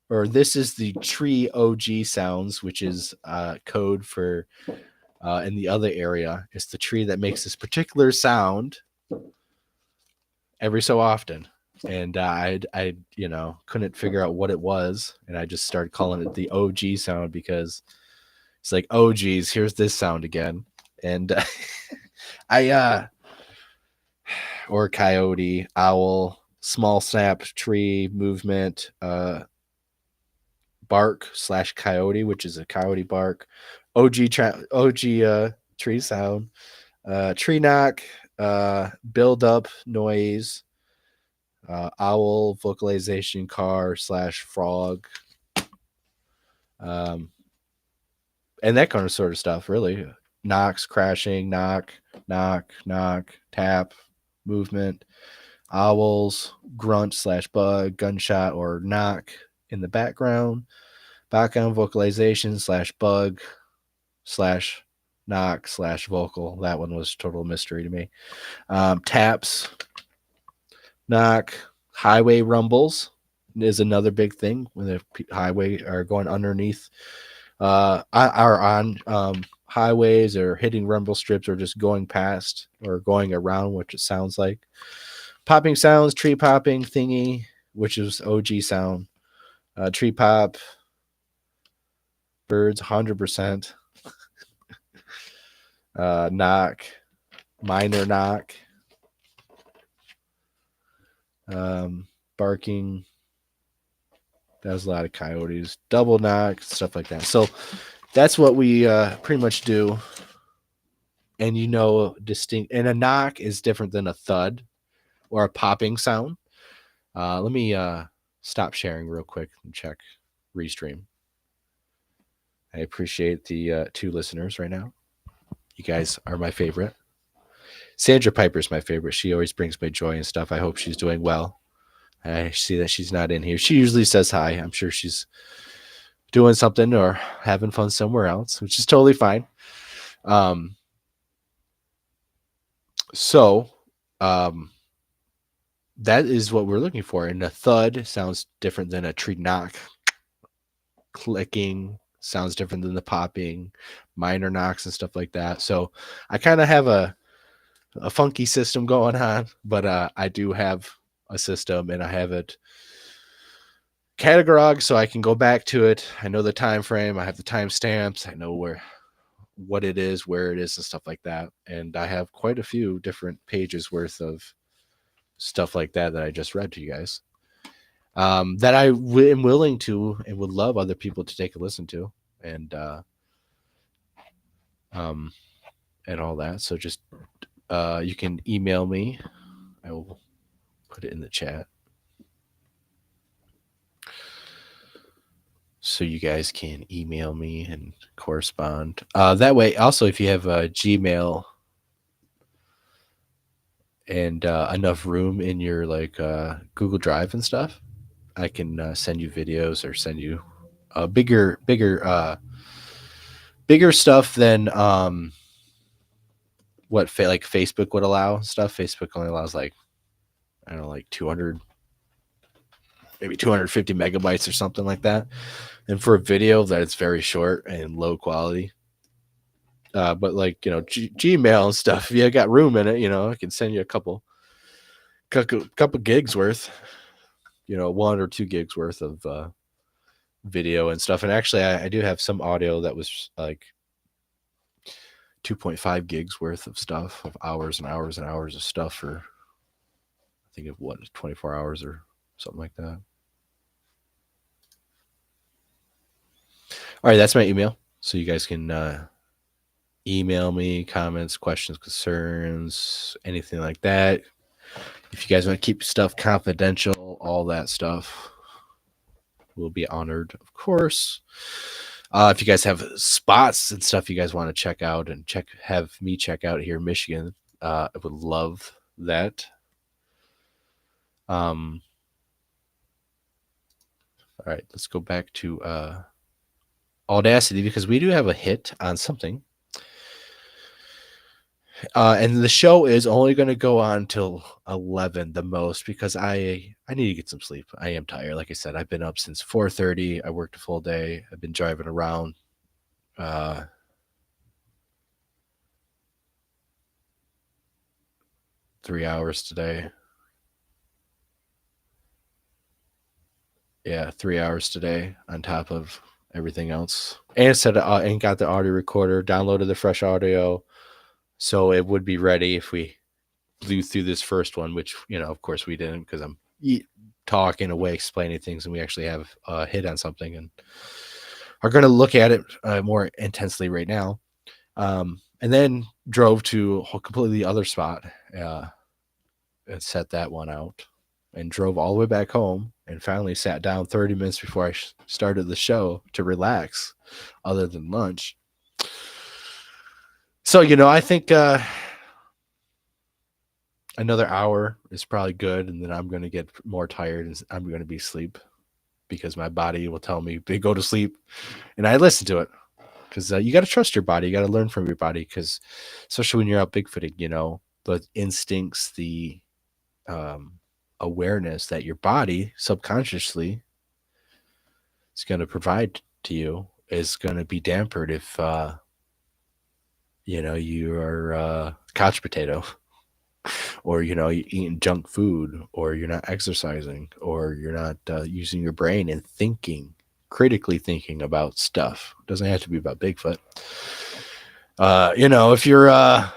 or this is the tree OG sounds, which is code for in the other area. It's the tree that makes this particular sound every so often. And I couldn't figure out what it was, and I just started calling it the OG sound, because it's like, oh geez, here's this sound again. And I or coyote, owl, small snap, tree, movement, bark / coyote, which is a coyote bark. OG tree sound. Tree knock, build up noise, owl vocalization, car / frog, and that kind of sort of stuff. Really, knocks, crashing, knock, tap, movement, owls, grunt / bug, gunshot or knock in the background vocalization / bug / knock / vocal. That one was total mystery to me. Taps, knock, highway rumbles is another big thing when the highway are going underneath, are on highways or hitting rumble strips or just going past or going around, which it sounds like. Popping sounds, tree popping thingy, which is OG sound. Tree pop, birds, 100%. Knock, minor knock, barking. That was a lot of coyotes, double knock, stuff like that. So that's what we pretty much do. And distinct. And a knock is different than a thud or a popping sound. Let me stop sharing real quick and check restream. I appreciate the 2 listeners right now. You guys are my favorite. Sandra Piper's my favorite. She always brings me joy and stuff. I hope she's doing well. I see that she's not in here. She usually says hi. I'm sure she's doing something or having fun somewhere else, which is totally fine. So that is what we're looking for. And a thud sounds different than a tree knock. Clicking sounds different than the popping, minor knocks and stuff like that. So I kind of have a funky system going on, but I do have a system and I have it categorized so I can go back to it. I know the time frame. I have the timestamps. I know what it is, where it is, and stuff like that. And I have quite a few different pages worth of stuff like that I just read to you guys. That I am willing to and would love other people to take a listen to, and all that. So just you can email me. I will put it in the chat so you guys can email me and correspond. That way, also, if you have a Gmail and enough room in your Google Drive and stuff, I can send you videos or send you bigger stuff than what Facebook would allow stuff. Facebook only allows 200, maybe 250 megabytes or something like that. And for a video that it's very short and low quality. But Gmail and stuff, if you got room in it, I can send you a couple gigs worth, 1 or 2 gigs worth of video and stuff. And actually I do have some audio that was 2.5 gigs worth of stuff, of hours and hours and hours of stuff for, I think of 24 hours or something like that. All right, that's my email. So you guys can email me comments, questions, concerns, anything like that. If you guys want to keep stuff confidential, all that stuff will be honored, of course. If you guys have spots and stuff you guys want to check out and have me check out here in Michigan, I would love that. All right, let's go back to Audacity, because we do have a hit on something. And the show is only going to go on till 11 the most, because I need to get some sleep. I am tired. Like I said, I've been up since 4:30. I worked a full day. I've been driving around. 3 hours today. Yeah, 3 hours today on top of everything else. And and got the audio recorder, downloaded the fresh audio, so it would be ready if we blew through this first one, which of course we didn't, because I'm talk in a way, explaining things, and we actually have hit on something and are going to look at it more intensely right now. And then drove to a completely other spot uh, and set that one out and drove all the way back home and finally sat down 30 minutes before I started the show to relax other than lunch. So, I think another hour is probably good. And then I'm going to get more tired and I'm going to be asleep because my body will tell me to go to sleep. And I listen to it because you got to trust your body. You got to learn from your body because, especially when you're out Bigfooting, the instincts, the um, awareness that your body subconsciously is going to provide to you is going to be dampered if you are couch potato or you're eating junk food or you're not exercising or you're not using your brain and thinking critically thinking about stuff. It doesn't have to be about Bigfoot. If you're a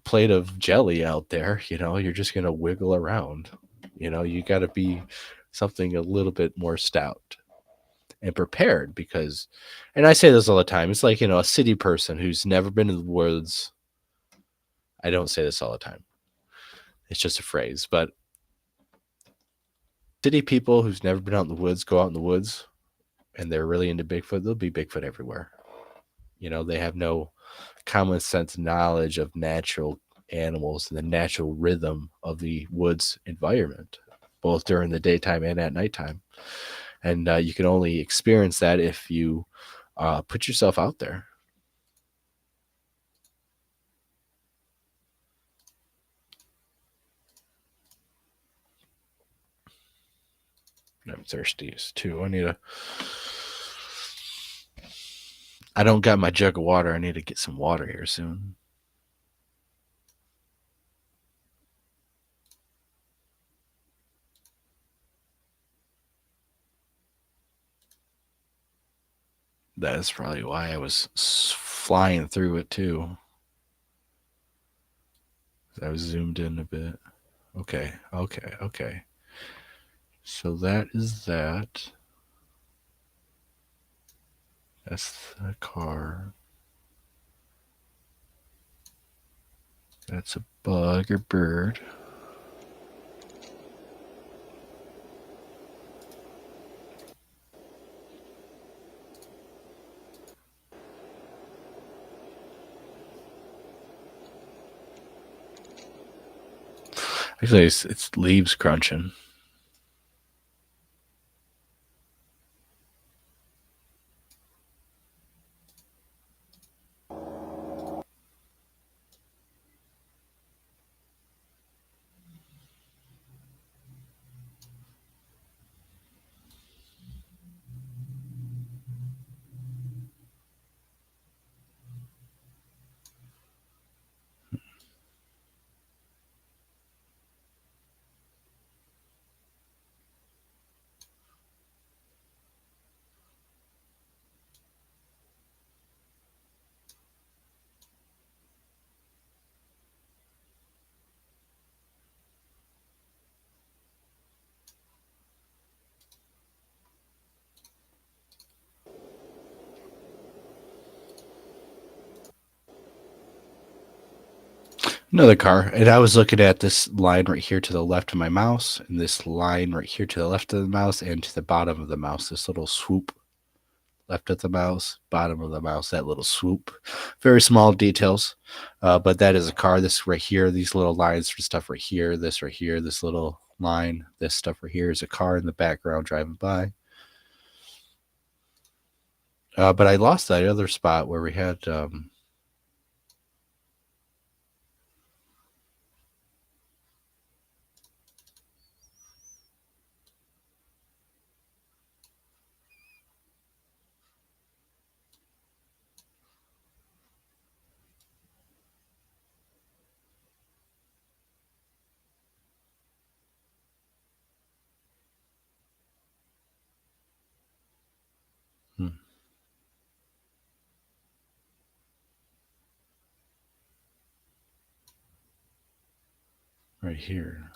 plate of jelly out there, you're just going to wiggle around. You got to be something a little bit more stout and prepared because, and I say this all the time, it's like, a city person who's never been in the woods. I don't say this all the time. It's just a phrase, but city people who's never been out in the woods go out in the woods and they're really into Bigfoot. There'll be Bigfoot everywhere. They have no common sense knowledge of natural animals and the natural rhythm of the woods environment, both during the daytime and at nighttime. And you can only experience that if you put yourself out there. I'm thirsty too. I don't got my jug of water. I need to get some water here soon. That is probably why I was flying through it too. I was zoomed in a bit. Okay, okay, okay. So that is that. That's the car. That's a bug or bird. Actually, it's leaves crunching. Another car. And I was looking at this line right here to the left of my mouse, and this line right here to the left of the mouse, and to the bottom of the mouse. This little swoop, left of the mouse, bottom of the mouse, that little swoop. Very small details, but that is a car. This right here, these little lines for stuff right here, this little line, this stuff right here is a car in the background driving by. But I lost that other spot where we had. Hmm. right here.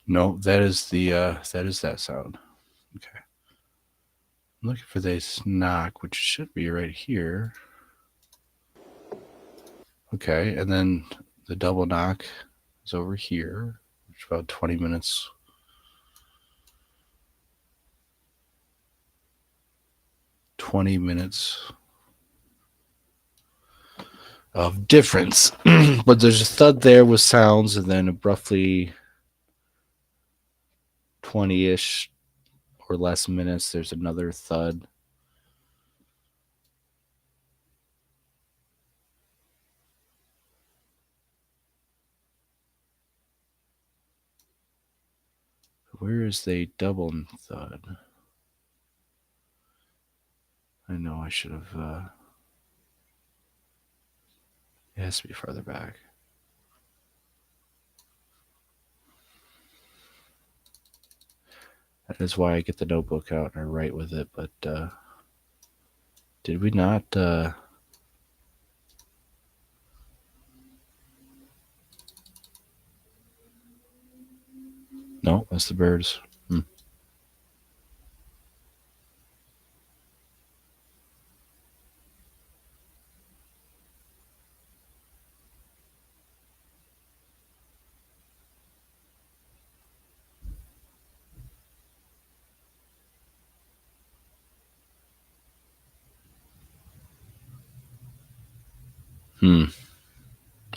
No, that is that sound. Okay. I'm looking for this knock, which should be right here. Okay, and then the double knock is over here, which is about 20 minutes. 20 minutes of difference. But there's a thud there with sounds, and then roughly 20-ish or less minutes, there's another thud. Where is the double thud? I know I should have. It has to be farther back. That is why I get the notebook out and I write with it. But did we not? No, that's the birds.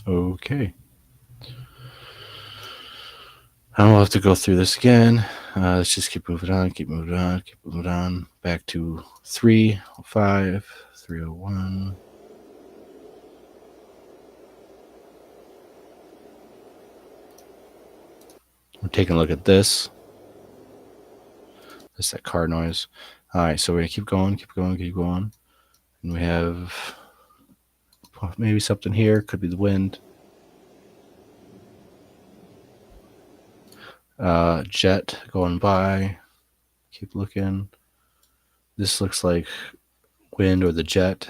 Okay. I don't have to go through this again. Let's just keep moving on, keep moving on, keep moving on. Back to 305, 301. We're taking a look at this. That's that car noise. All right, so we're going to keep going, keep going, keep going. And we have maybe something here. Could be the wind. Jet going by. Keep looking. This looks like wind or the jet.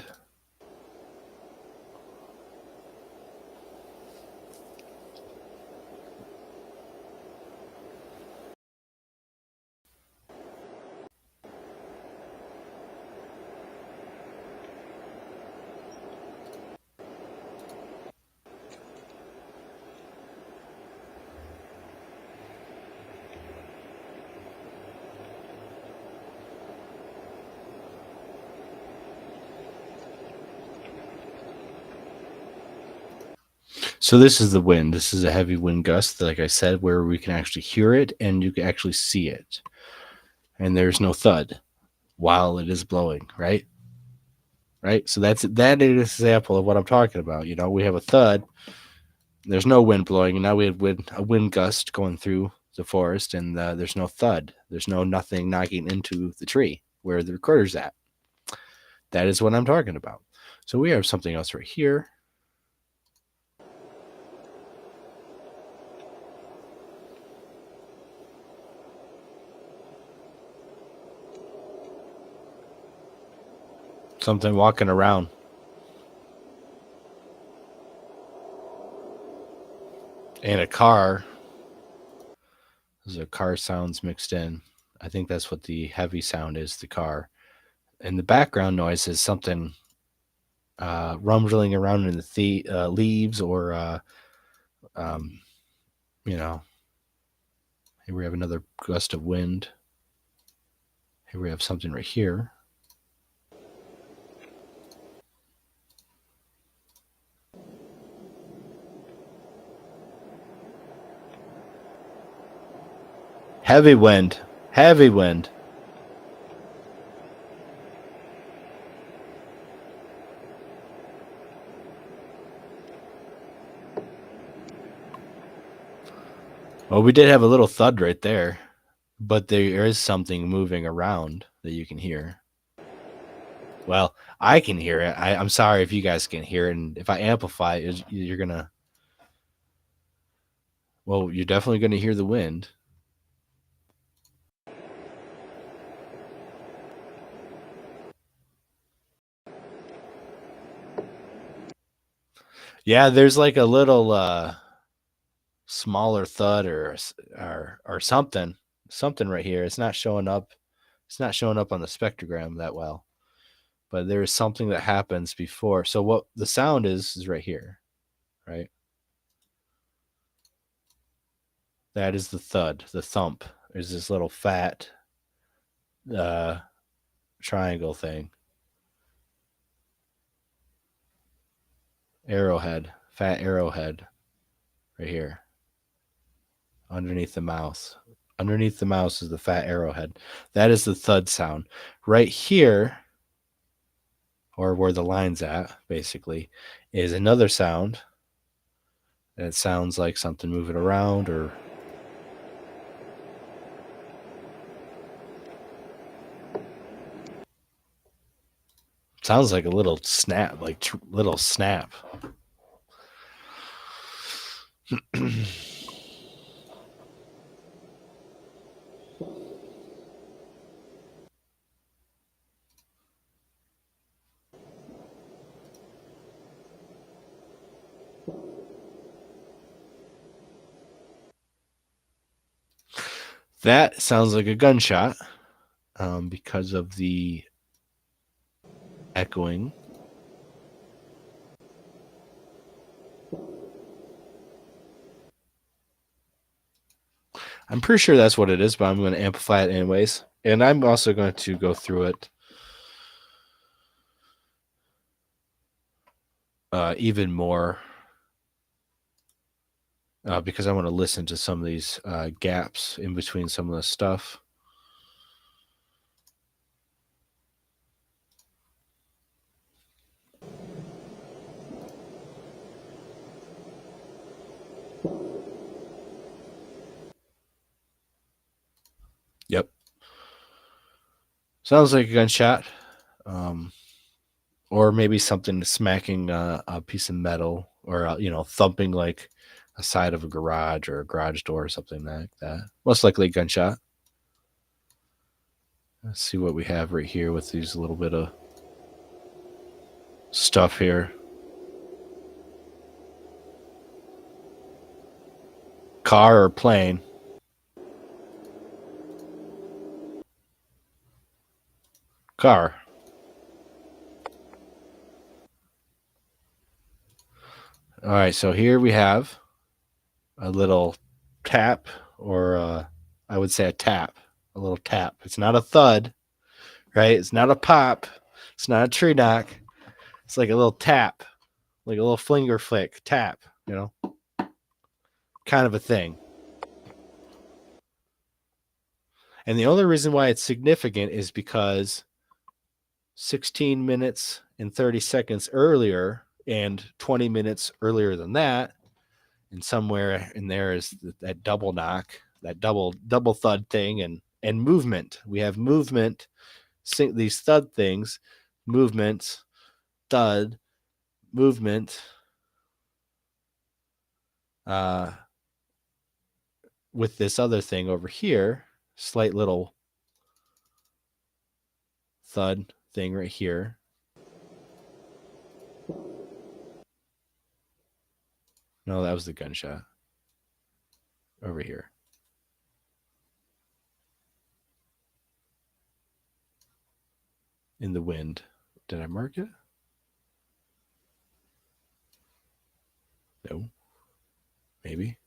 So this is the wind. This is a heavy wind gust, like I said, where we can actually hear it and you can actually see it. And there's no thud while it is blowing, right? Right? So that is an example of what I'm talking about. You know, we have a thud, there's no wind blowing, and now we have a wind gust going through the forest, and there's no thud. There's nothing knocking into the tree where the recorder's at. That is what I'm talking about. So we have something else right here. Something walking around. And a car. There's a car sounds mixed in. I think that's what the heavy sound is, the car. And the background noise is something rumbling around in the leaves or, you know, here we have another gust of wind. Here we have something right here. Heavy wind. Heavy wind. Well, we did have a little thud right there, but there is something moving around that you can hear. Well, I can hear it. I'm sorry if you guys can hear it, and if I amplify it, you're gonna. Well, you're definitely gonna hear the wind. Yeah, there's like a little smaller thud or something right here. It's not showing up. It's not showing up on the spectrogram that well. But there is something that happens before. So what the sound is right here, right? That is the thud, the thump. There's this little fat uh, triangle thing, fat arrowhead, right here, underneath the mouse. Underneath the mouse is the fat arrowhead. That is the thud sound. Right here, or where the line's at, basically, is another sound. That sounds like something moving around or sounds like a little snap, like little snap. That sounds like a gunshot because of the echoing. I'm pretty sure that's what it is, but I'm going to amplify it anyways. And I'm also going to go through it even more because I want to listen to some of these gaps in between some of the stuff. Yep. Sounds like a gunshot. Or maybe something smacking a piece of metal or, thumping like a side of a garage or a garage door or something like that. Most likely a gunshot. Let's see what we have right here with these little bit of stuff here. Car or plane? Car. All right, so here we have a little tap, or I would say a tap, a little tap. It's not a thud, right? It's not a pop. It's not a tree knock. It's like a little tap, like a little finger flick tap, kind of a thing. And the only reason why it's significant is because 16 minutes and 30 seconds earlier and 20 minutes earlier than that, and somewhere in there is that double knock, that double thud thing, and movement. We have movement, these thud things, movement, thud, movement, with this other thing over here, slight little thud thing right here. No, that was the gunshot over here. In the wind. Did I mark it? No. Maybe.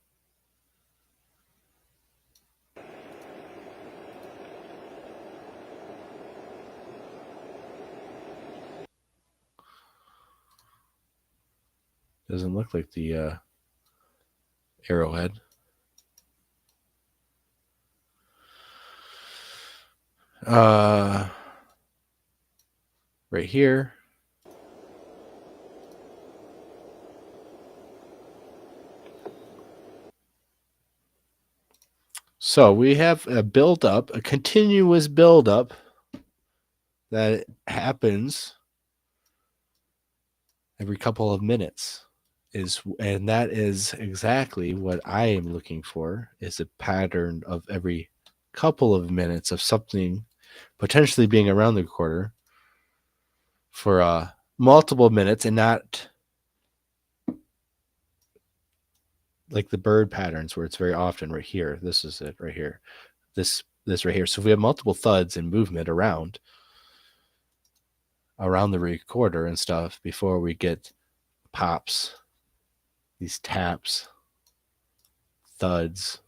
Doesn't look like the arrowhead. Right here. So we have a build-up, a continuous build-up that happens every couple of minutes and that is exactly what I am looking for, is a pattern of every couple of minutes of something potentially being around the recorder for multiple minutes, and not like the bird patterns where it's very often right here. This is it right here. This right here. So if we have multiple thuds and movement around the recorder and stuff before we get pops, these taps, thuds.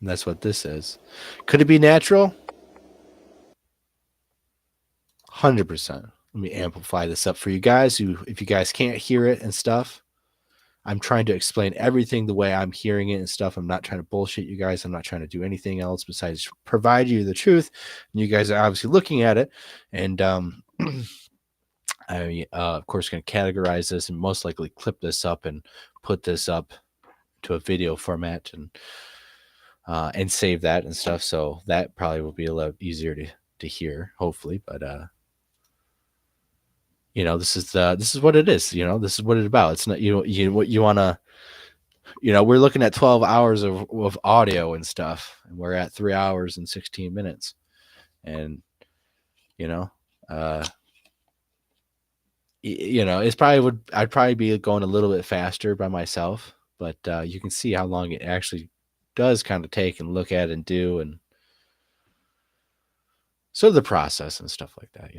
And that's what this is. Could it be natural? 100%. Let me amplify this up for you guys. If you guys can't hear it and stuff, I'm trying to explain everything the way I'm hearing it and stuff. I'm not trying to bullshit you guys. I'm not trying to do anything else besides provide you the truth. And you guys are obviously looking at it. And I, of course, going to categorize this and most likely clip this up and put this up to a video format and save that and stuff. So that probably will be a lot easier to hear, hopefully. But this is what it is. This is what it's about. It's not what you want to. We're looking at 12 hours of audio and stuff, and we're at 3 hours and 16 minutes, and it's I'd probably be going a little bit faster by myself, but you can see how long it actually does kind of take and look at and do, and sort of the process and stuff like that.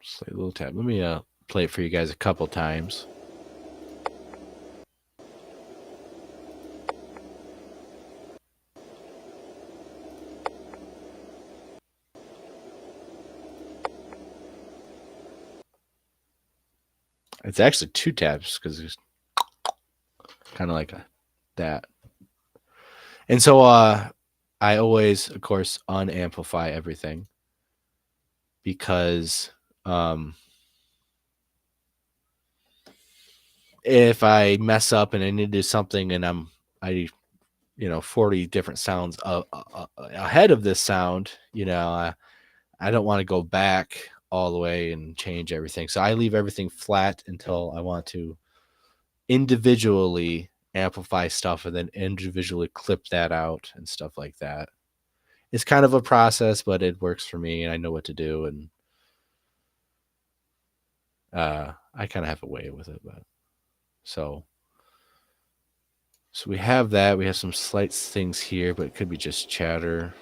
Just like a little tap. Let me play it for you guys a couple times. It's actually 2 taps because it's kind of like that. And so I always, of course, unamplify everything because if I mess up and I need to do something and I 40 different sounds ahead of this sound, I don't want to go back all the way and change everything. So I leave everything flat until I want to individually amplify stuff and then individually clip that out and stuff like that. It's kind of a process, but it works for me and I know what to do. And I kind of have a way with it, but so we have that. We have some slight things here, but it could be just chatter.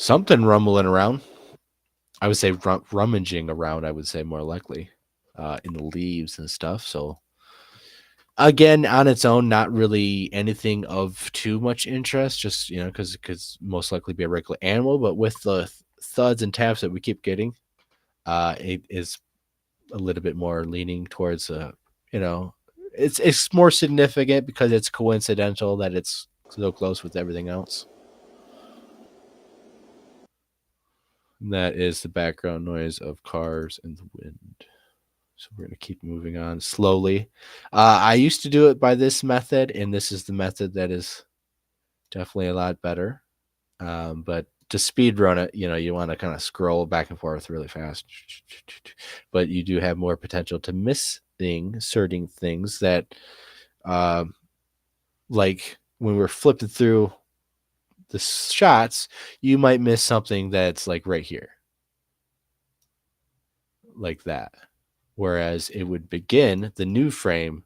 Something rumbling around. I would say rummaging around, I would say more likely in the leaves and stuff. So again, on its own, not really anything of too much interest, just, because most likely be a regular animal. But with the thuds and taps that we keep getting, it is a little bit more leaning towards, it's more significant because it's coincidental that it's so close with everything else. And that is the background noise of cars and the wind. So we're going to keep moving on slowly. I used to do it by this method, and this is the method that is definitely a lot better. But to speed run it, you want to kind of scroll back and forth really fast. But you do have more potential to miss certain things that, like when we're flipping through the shots, you might miss something that's like right here, like that. Whereas it would begin the new frame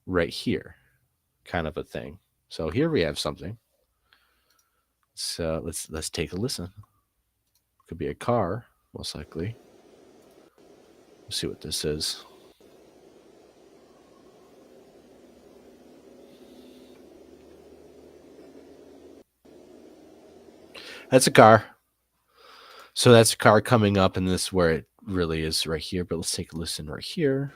right here, kind of a thing. So here we have something. let's take a listen. Could be a car, most likely. Let's see what this is. That's a car. So that's a car coming up, and this is where it really is right here. But let's take a listen right here.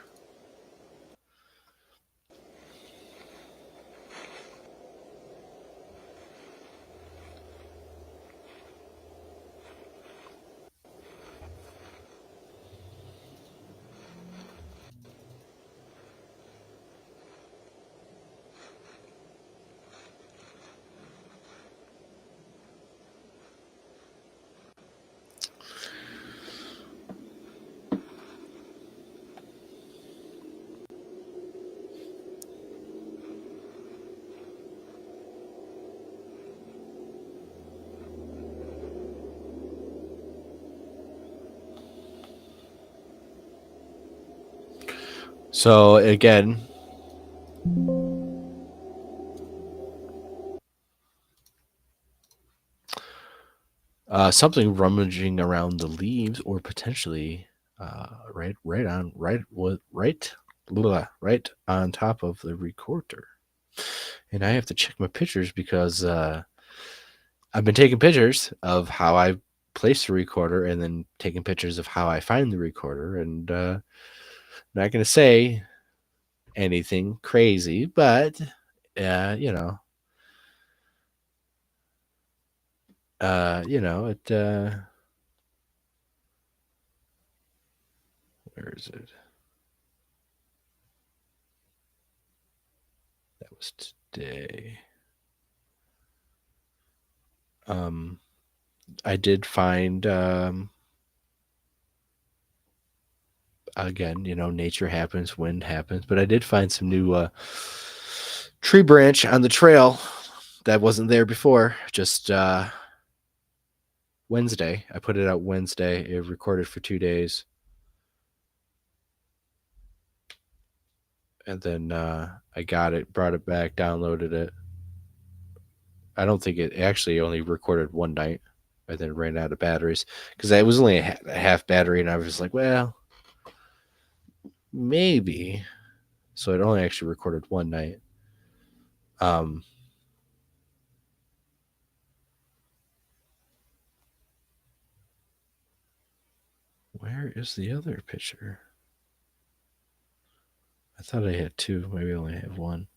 So again, something rummaging around the leaves, or potentially right on top of the recorder. And I have to check my pictures because I've been taking pictures of how I place the recorder, and then taking pictures of how I find the recorder. And not going to say anything crazy, but you know, it. Where is it? That was today. I did find again, nature happens, wind happens, but I did find some new tree branch on the trail that wasn't there before. Just Wednesday. I put it out Wednesday. It recorded for 2 days. And then I got it, brought it back, downloaded it. I don't think it actually only recorded one night. I then ran out of batteries because I was only a half battery, and I was like, well, maybe. So it only actually recorded one night. Where is the other picture? I thought I had two. Maybe I only have one.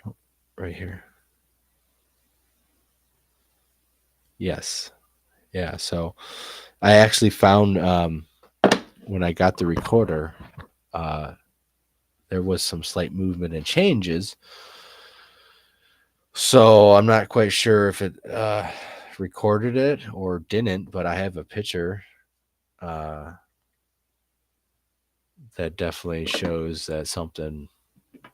Oh, right here. Yes. Yeah. So I actually found when I got the recorder, there was some slight movement and changes. So I'm not quite sure if it recorded it or didn't, but I have a picture that definitely shows that something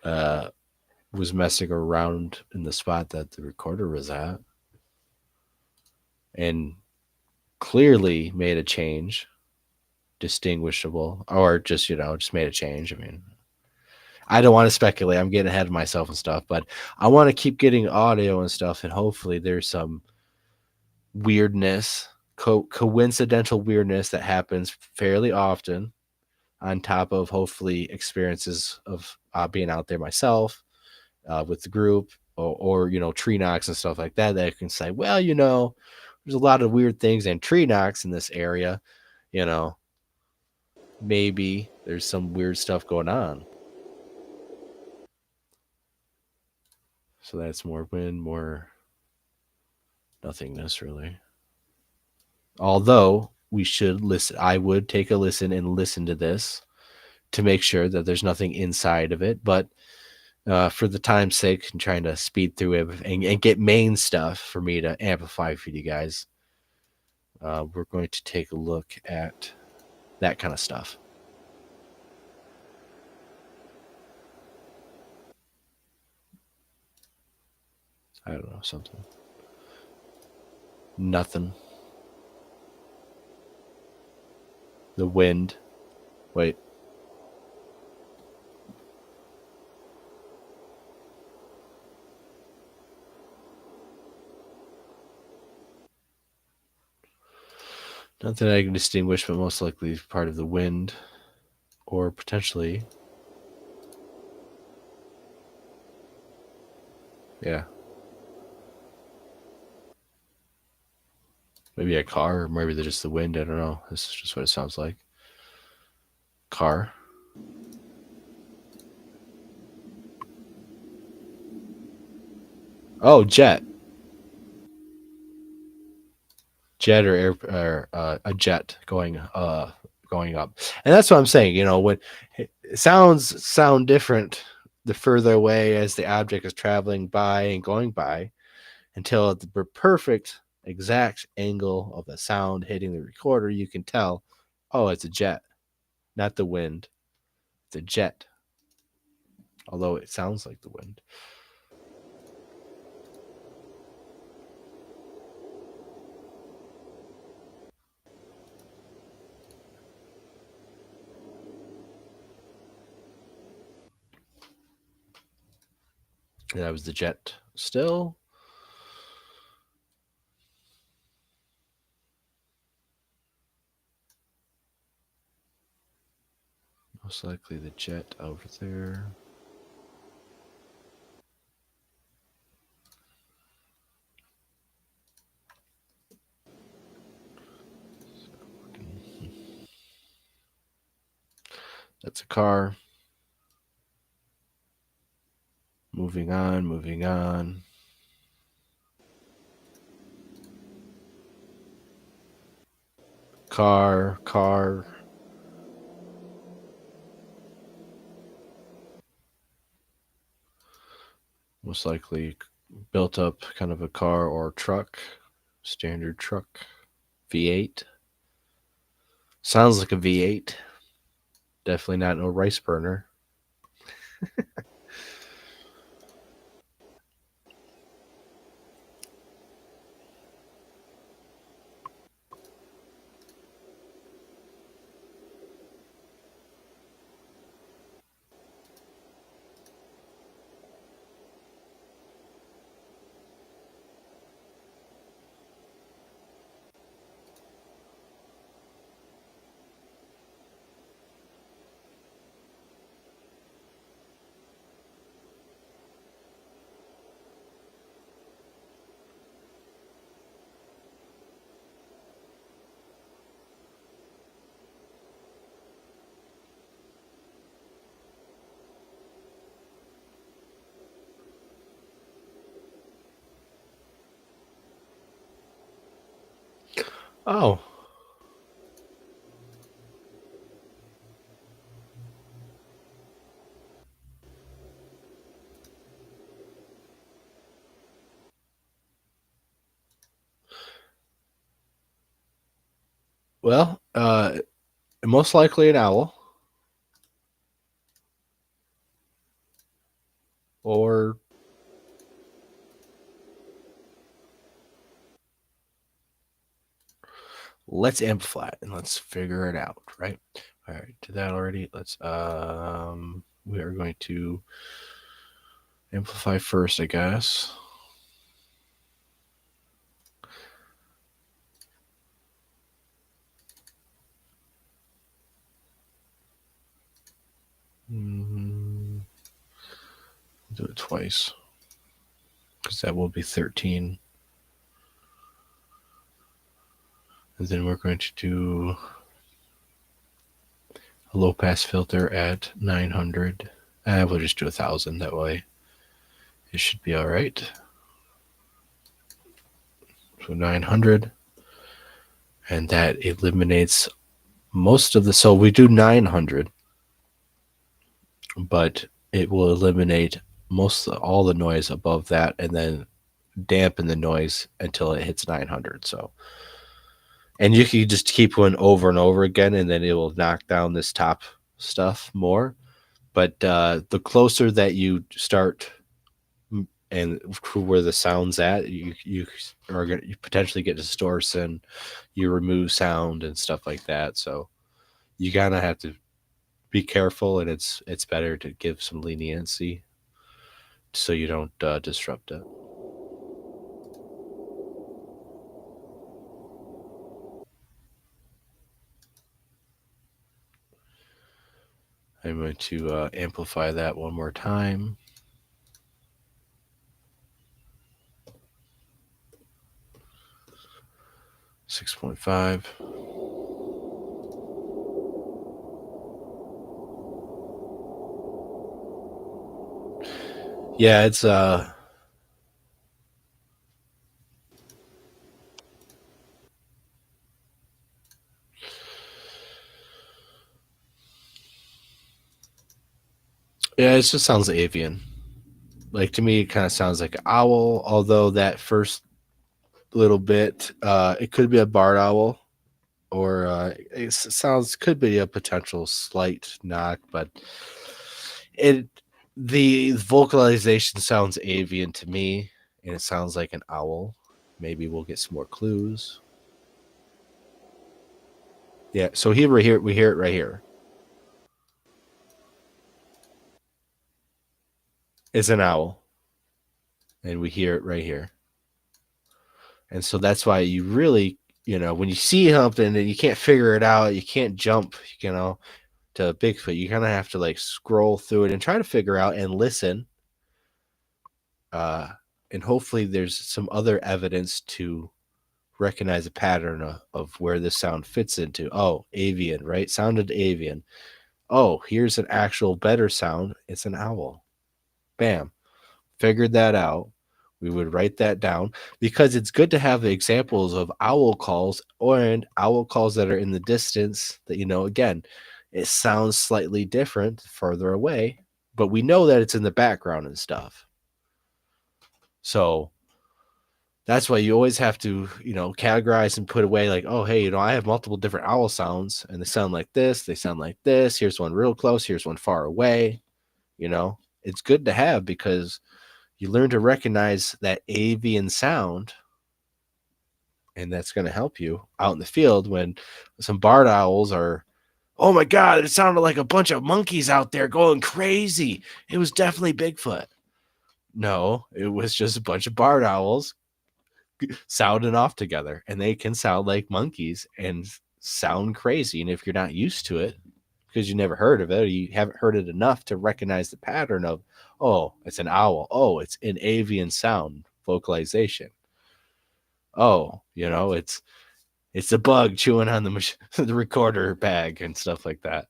was messing around in the spot that the recorder was at, and clearly made a change, distinguishable, or just made a change. I mean, I don't want to speculate. I'm getting ahead of myself and stuff, but I want to keep getting audio and stuff, and hopefully there's some weirdness, coincidental weirdness that happens fairly often, on top of hopefully experiences of being out there myself with the group, or tree knocks and stuff like that I can say, well, there's a lot of weird things and tree knocks in this area. Maybe there's some weird stuff going on. So that's more wind, more nothingness, really. Although we should listen, I would take a listen and listen to this to make sure that there's nothing inside of it. But for the time's sake, I'm trying to speed through it and get main stuff for me to amplify for you guys. We're going to take a look at that kind of stuff. I don't know, something. Nothing. The wind. Wait. Not that I can distinguish, but most likely part of the wind, or potentially, yeah, maybe a car, or maybe they're just the wind. I don't know. This is just what it sounds like. Car. Oh, jet. Jet or air, or a jet going up, and that's what I'm saying. When sounds sound different the further away as the object is traveling by and going by, until at the perfect exact angle of the sound hitting the recorder, you can tell, oh, it's a jet, not the wind. It's a jet, although it sounds like the wind. And that was the jet still. Most likely the jet over there. That's a car. Moving on, moving on. Car. Most likely built up kind of a car or truck. Standard truck. V8. Sounds like a V8. Definitely not no rice burner. Oh. Well, most likely an owl. Or let's amplify it and let's figure it out, right? All right, did that already. Let's we are going to amplify first, I guess. Do it twice because that will be 13. And then we're going to do a low pass filter at 900. We'll just do 1,000. That way it should be all right. So 900. And that eliminates most of the. So we do 900, but it will eliminate all the noise above that and then dampen the noise until it hits 900. So, and you can just keep one over and over again, and then it will knock down this top stuff more. But the closer that you start and where the sound's at, you are going to potentially get distortion, you remove sound and stuff like that. So you kind of have to be careful, and it's better to give some leniency so you don't disrupt it. I'm going to amplify that one more time. $6.5. Yeah, it's yeah, it just sounds avian. Like to me, it kind of sounds like an owl. Although that first little bit, it could be a barred owl, or it sounds could be a potential slight knock, but it the vocalization sounds avian to me, and it sounds like an owl. Maybe we'll get some more clues. Yeah, so here we hear it right here. It's an owl, and we hear it right here. And so that's why you really, when you see something and you can't figure it out, you can't jump, to Bigfoot. You kind of have to like scroll through it and try to figure out and listen. And hopefully there's some other evidence to recognize a pattern of where this sound fits into. Oh, avian, right? Sounded avian. Oh, here's an actual better sound. It's an owl. Bam. Figured that out. We would write that down because it's good to have examples of owl calls and owl calls that are in the distance that, again, it sounds slightly different further away, but we know that it's in the background and stuff. So that's why you always have to, categorize and put away like, oh, hey, I have multiple different owl sounds and they sound like this. They sound like this. Here's one real close. Here's one far away. It's good to have because you learn to recognize that avian sound, and that's going to help you out in the field when some barred owls are, oh my God, it sounded like a bunch of monkeys out there going crazy. It was definitely Bigfoot. No, it was just a bunch of barred owls sounding off together, and they can sound like monkeys and sound crazy. And if you're not used to it, because you never heard of it, or you haven't heard it enough to recognize the pattern of, oh, it's an owl. Oh, it's an avian sound vocalization. Oh, it's a bug chewing on the recorder bag and stuff like that.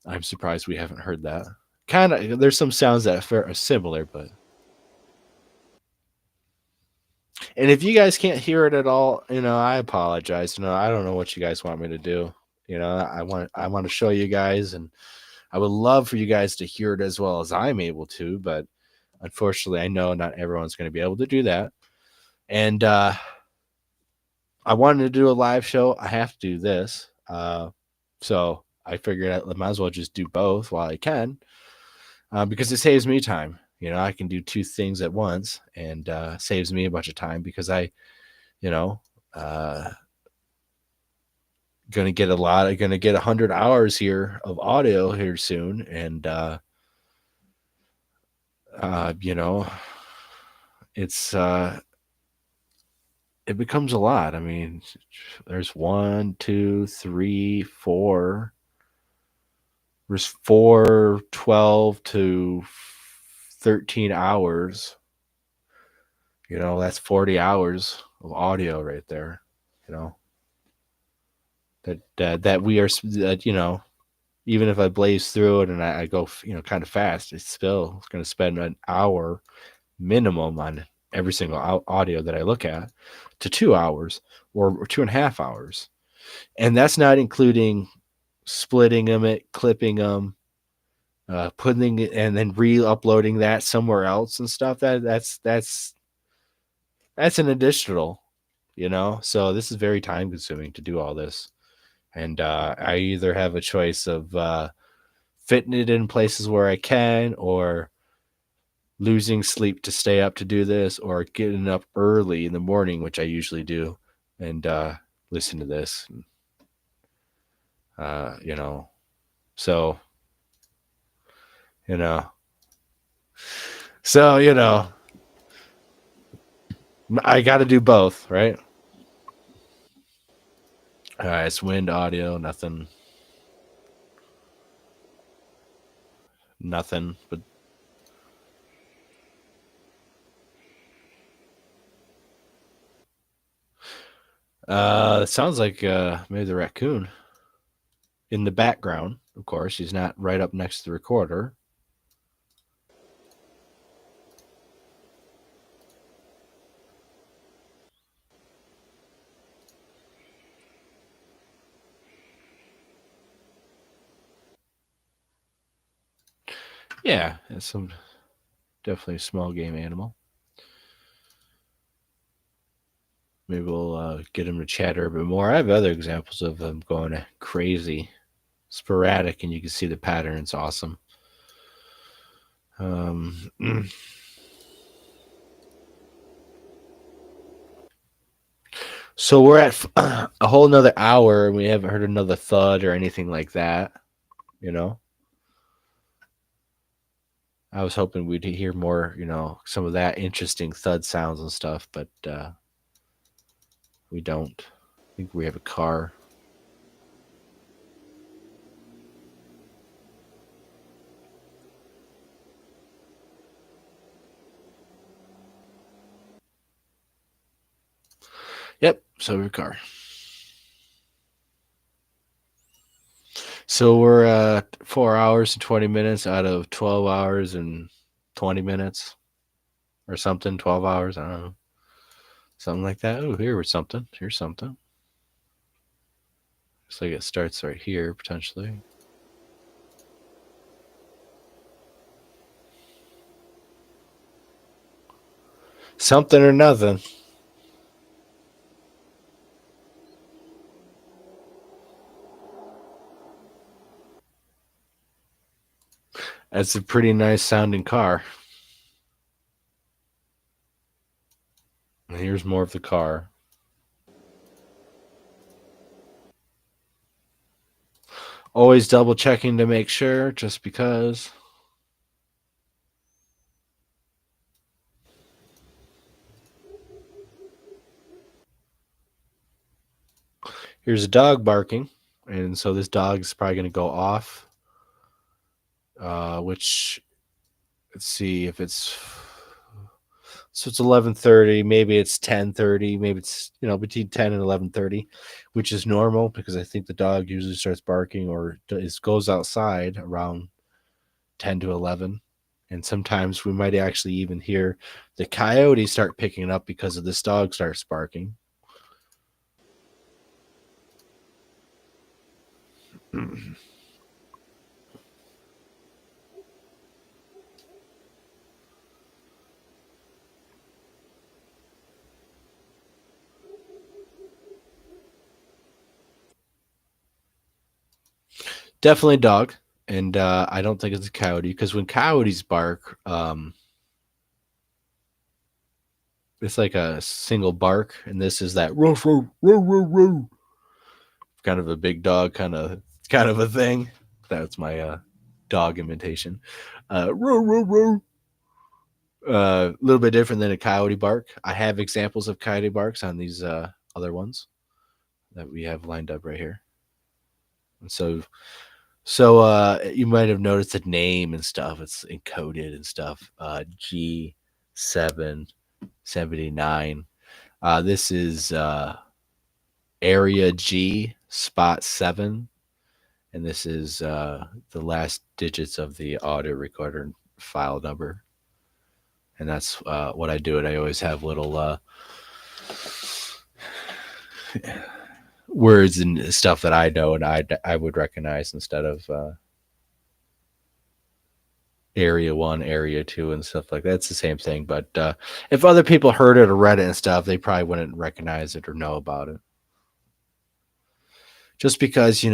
I'm surprised we haven't heard that. Kind of, there's some sounds that are similar, but. And if you guys can't hear it at all, I apologize. I don't know what you guys want me to do. I want to show you guys, and I would love for you guys to hear it as well as I'm able to, but unfortunately, I know not everyone's going to be able to do that. And I wanted to do a live show. I have to do this. So I figured I might as well just do both while I can, because it saves me time. I can do two things at once, and saves me a bunch of time because I, gonna get 100 hours here of audio here soon, and it's it becomes a lot. I mean, there's 1, 2, 3, 4. There's 4, 12 to 13 hours. That's 40 hours of audio right there. That we are, even if I blaze through it and I go, kind of fast, it's still going to spend an hour minimum on every single audio that I look at, to 2 hours or 2.5 hours. And that's not including splitting them, clipping them, putting it, and then re-uploading that somewhere else and stuff. That's an additional, So this is very time consuming to do all this. And I either have a choice of fitting it in places where I can, or losing sleep to stay up to do this, or getting up early in the morning, which I usually do, and listen to this. So, so, I got to do both, right? It's wind audio, nothing. nothing. But it sounds like maybe the raccoon in the background. Of course, he's not right up next to the recorder. Yeah, it's some definitely a small game animal. Maybe we'll get him to chatter a bit more. I have other examples of them going crazy, sporadic, and you can see the pattern. It's awesome. So we're at a whole another hour, and we haven't heard another thud or anything like that. You know, I was hoping we'd hear more. Some of that interesting thud sounds and stuff, but we don't. I think we have a car. Yep, so we have a car. So we're at 4 hours and 20 minutes out of 12 hours and 20 minutes or something. 12 hours, I don't know. Something like that. Oh, here's something. Here's something. Looks like it starts right here, potentially. Something or nothing. That's a pretty nice sounding car. And here's more of the car. Always double checking to make sure, just because. Here's a dog barking. And so this dog is probably going to go off. Which, let's see if it's. So it's 11:30, maybe it's 10:30, maybe it's between 10 and 11:30, which is normal because I think the dog usually starts barking or goes outside around 10 to 11. And sometimes we might actually even hear the coyote start picking up because of this dog starts barking. Definitely dog. And I don't think it's a coyote because when coyotes bark, it's like a single bark, and this is that roof, roof, roof, roof, roof. Kind of a big dog, kind of a thing. That's my dog imitation. Roof, roof, roof. A little bit different than a coyote bark. I have examples of coyote barks on these other ones that we have lined up right here. And so you might have noticed the name and stuff. It's encoded and stuff. G779. This is Area G Spot 7. And this is the last digits of the audio recorder file number. And that's what I do. I always have little words and stuff that I know and I would recognize instead of Area 1, Area 2, and stuff like that. It's the same thing. But if other people heard it or read it and stuff, they probably wouldn't recognize it or know about it. Just because,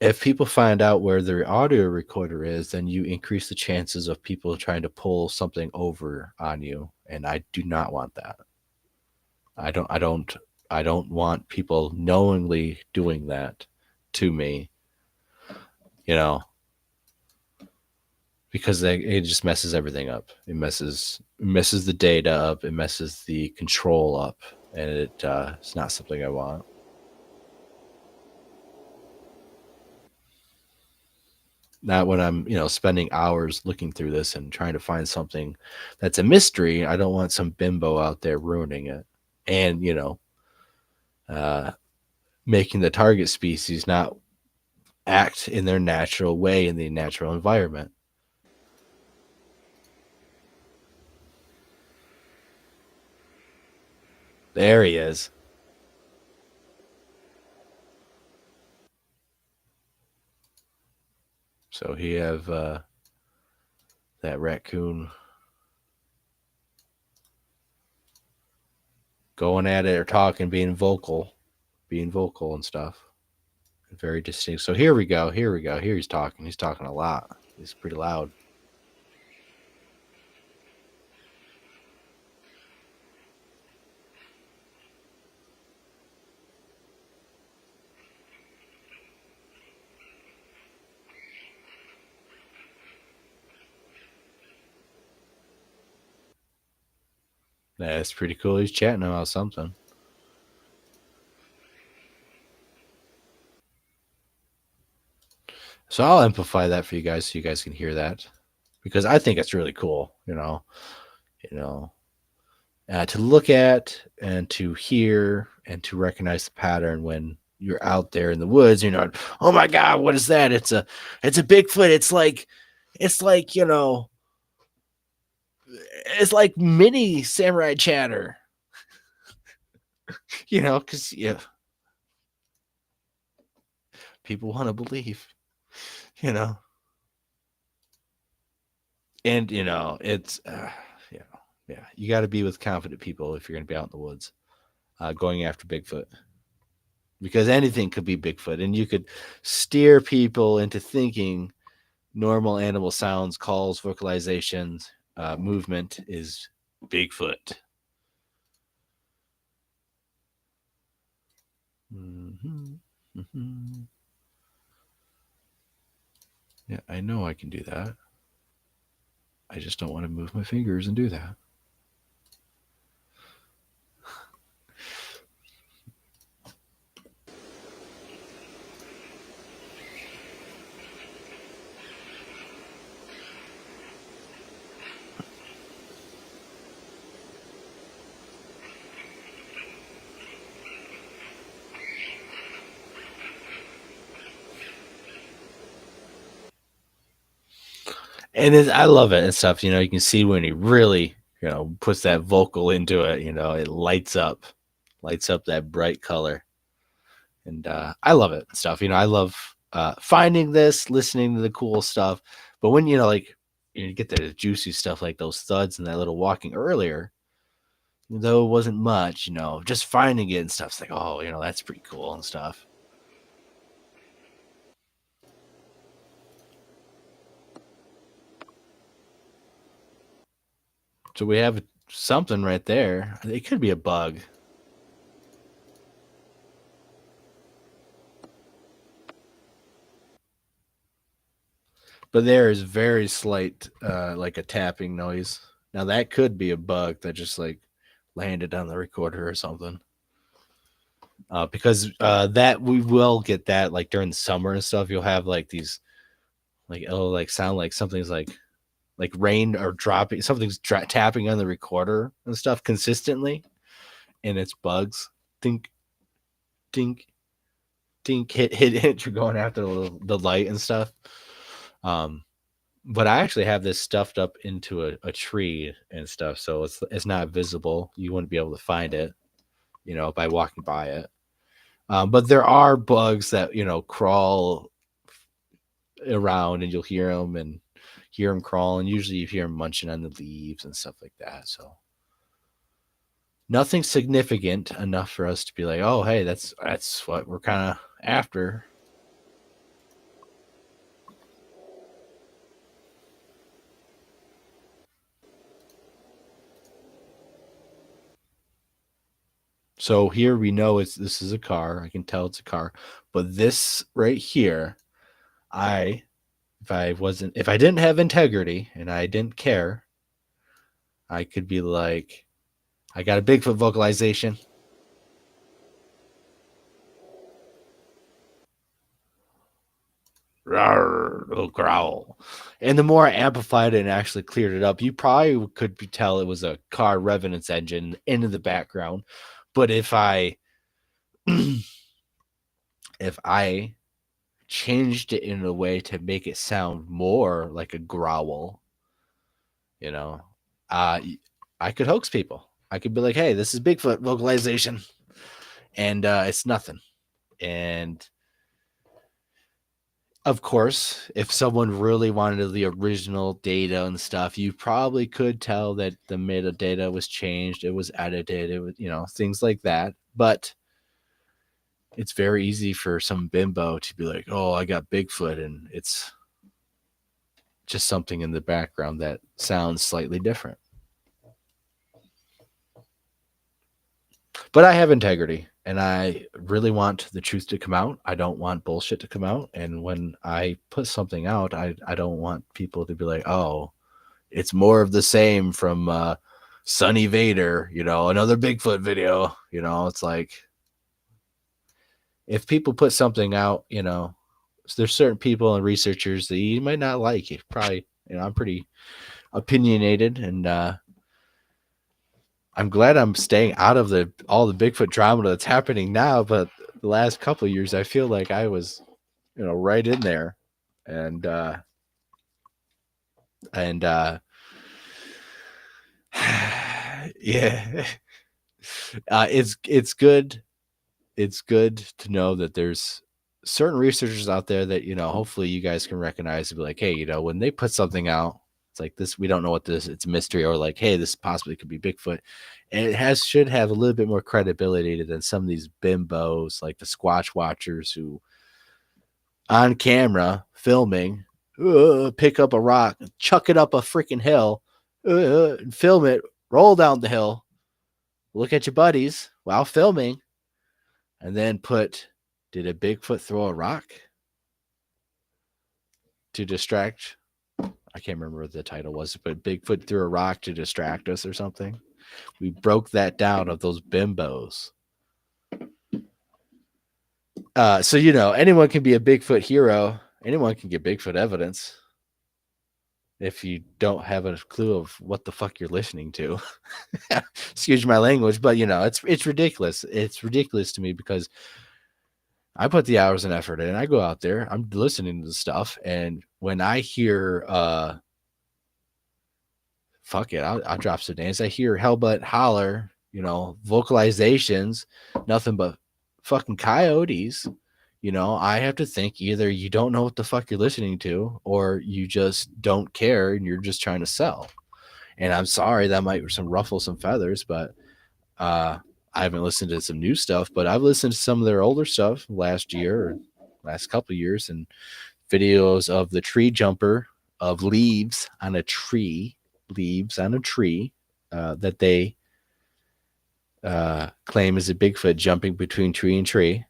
if people find out where their audio recorder is, then you increase the chances of people trying to pull something over on you. And I do not want that. I don't want people knowingly doing that to me, because it just messes everything up. It messes the data up. It messes the control up, and it's not something I want. Not when I'm, spending hours looking through this and trying to find something that's a mystery. I don't want some bimbo out there ruining it. And, uh, making the target species not act in their natural way in the natural environment. There he is. So he have that raccoon going at it or talking, being vocal and stuff. Very distinct. So here we go. Here we go. Here he's talking. He's talking a lot. He's pretty loud. That's pretty cool. He's chatting about something. So I'll amplify that for you guys so you guys can hear that because I think it's really cool. You know, to look at and to hear and to recognize the pattern when you're out there in the woods. Oh my God, what is that? It's a Bigfoot. It's like it's like mini samurai chatter. Because people want to believe. You know, and it's yeah, you got to be with confident people if you're going to be out in the woods, going after Bigfoot, because anything could be Bigfoot, and you could steer people into thinking normal animal sounds, calls, vocalizations, movement is Bigfoot. Mm-hmm. Mm-hmm. Yeah, I know I can do that. I just don't want to move my fingers and do that. And I love it and stuff. You can see when he really, puts that vocal into it. It lights up that bright color, and I love it and stuff. I love finding this, listening to the cool stuff. But when like you get the juicy stuff like those thuds and that little walking earlier, though it wasn't much, just finding it and stuff. It's like, oh, that's pretty cool and stuff. So we have something right there. It could be a bug. But there is very slight, like a tapping noise. Now that could be a bug that just like landed on the recorder or something. Because that we will get that like during the summer and stuff. You'll have like these, like it'll like sound like something's like rain or dropping. Something's tapping on the recorder and stuff consistently, and it's bugs. Dink, dink, dink. Hit. You're going after the light and stuff. But I actually have this stuffed up into a tree and stuff, so it's not visible. You wouldn't be able to find it, by walking by it. But there are bugs that crawl around, and you'll hear them crawling. Usually, you hear them munching on the leaves and stuff like that. So nothing significant enough for us to be like, oh, hey, that's what we're kind of after. So here we know this is a car. I can tell it's a car. But this right here, if I didn't have integrity and I didn't care, I could be like, I got a Bigfoot vocalization. rawr, little growl. And the more I amplified it and actually cleared it up, you probably could tell it was a car revving its engine into the background. But if I if I changed it in a way to make it sound more like a growl, you know, I could hoax people. I could be like, hey, this is Bigfoot vocalization. And it's nothing. And of course, if someone really wanted the original data and stuff, you probably could tell that the metadata was changed, it was edited, it was, things like that. But it's very easy for some bimbo to be like, oh, I got Bigfoot, and it's just something in the background that sounds slightly different. But I have integrity, and I really want the truth to come out. I don't want bullshit to come out. And when I put something out, I don't want people to be like, oh, it's more of the same from Sonny Vader, another Bigfoot video. It's like, if people put something out, there's certain people and researchers that you might not like. You probably, I'm pretty opinionated, and I'm glad I'm staying out of all the Bigfoot drama that's happening now. But the last couple of years, I feel like I was, right in there, and yeah, it's good. It's good to know that there's certain researchers out there that, hopefully you guys can recognize and be like, hey, when they put something out, it's like this, we don't know what this, it's a mystery, or like, hey, this possibly could be Bigfoot. And it should have a little bit more credibility than some of these bimbos, like the Squatch watchers who on camera filming, pick up a rock, chuck it up a freaking hill, and film it, roll down the hill, look at your buddies while filming, and then did a Bigfoot throw a rock to distract? I can't remember what the title was, but Bigfoot threw a rock to distract us or something. We broke that down of those bimbos. So, anyone can be a Bigfoot hero. Anyone can get Bigfoot evidence. If you don't have a clue of what the fuck you're listening to. Excuse my language, but it's ridiculous. It's ridiculous to me because I put the hours and effort in. I go out there, I'm listening to the stuff, and when I hear fuck it, I'll drop some names. I hear hell but holler, vocalizations, nothing but fucking coyotes. I have to think either you don't know what the fuck you're listening to, or you just don't care and you're just trying to sell. And I'm sorry, that might ruffle some feathers, but I haven't listened to some new stuff, but I've listened to some of their older stuff last year or last couple of years, and videos of the tree jumper of leaves on a tree that they claim is a Bigfoot jumping between tree and tree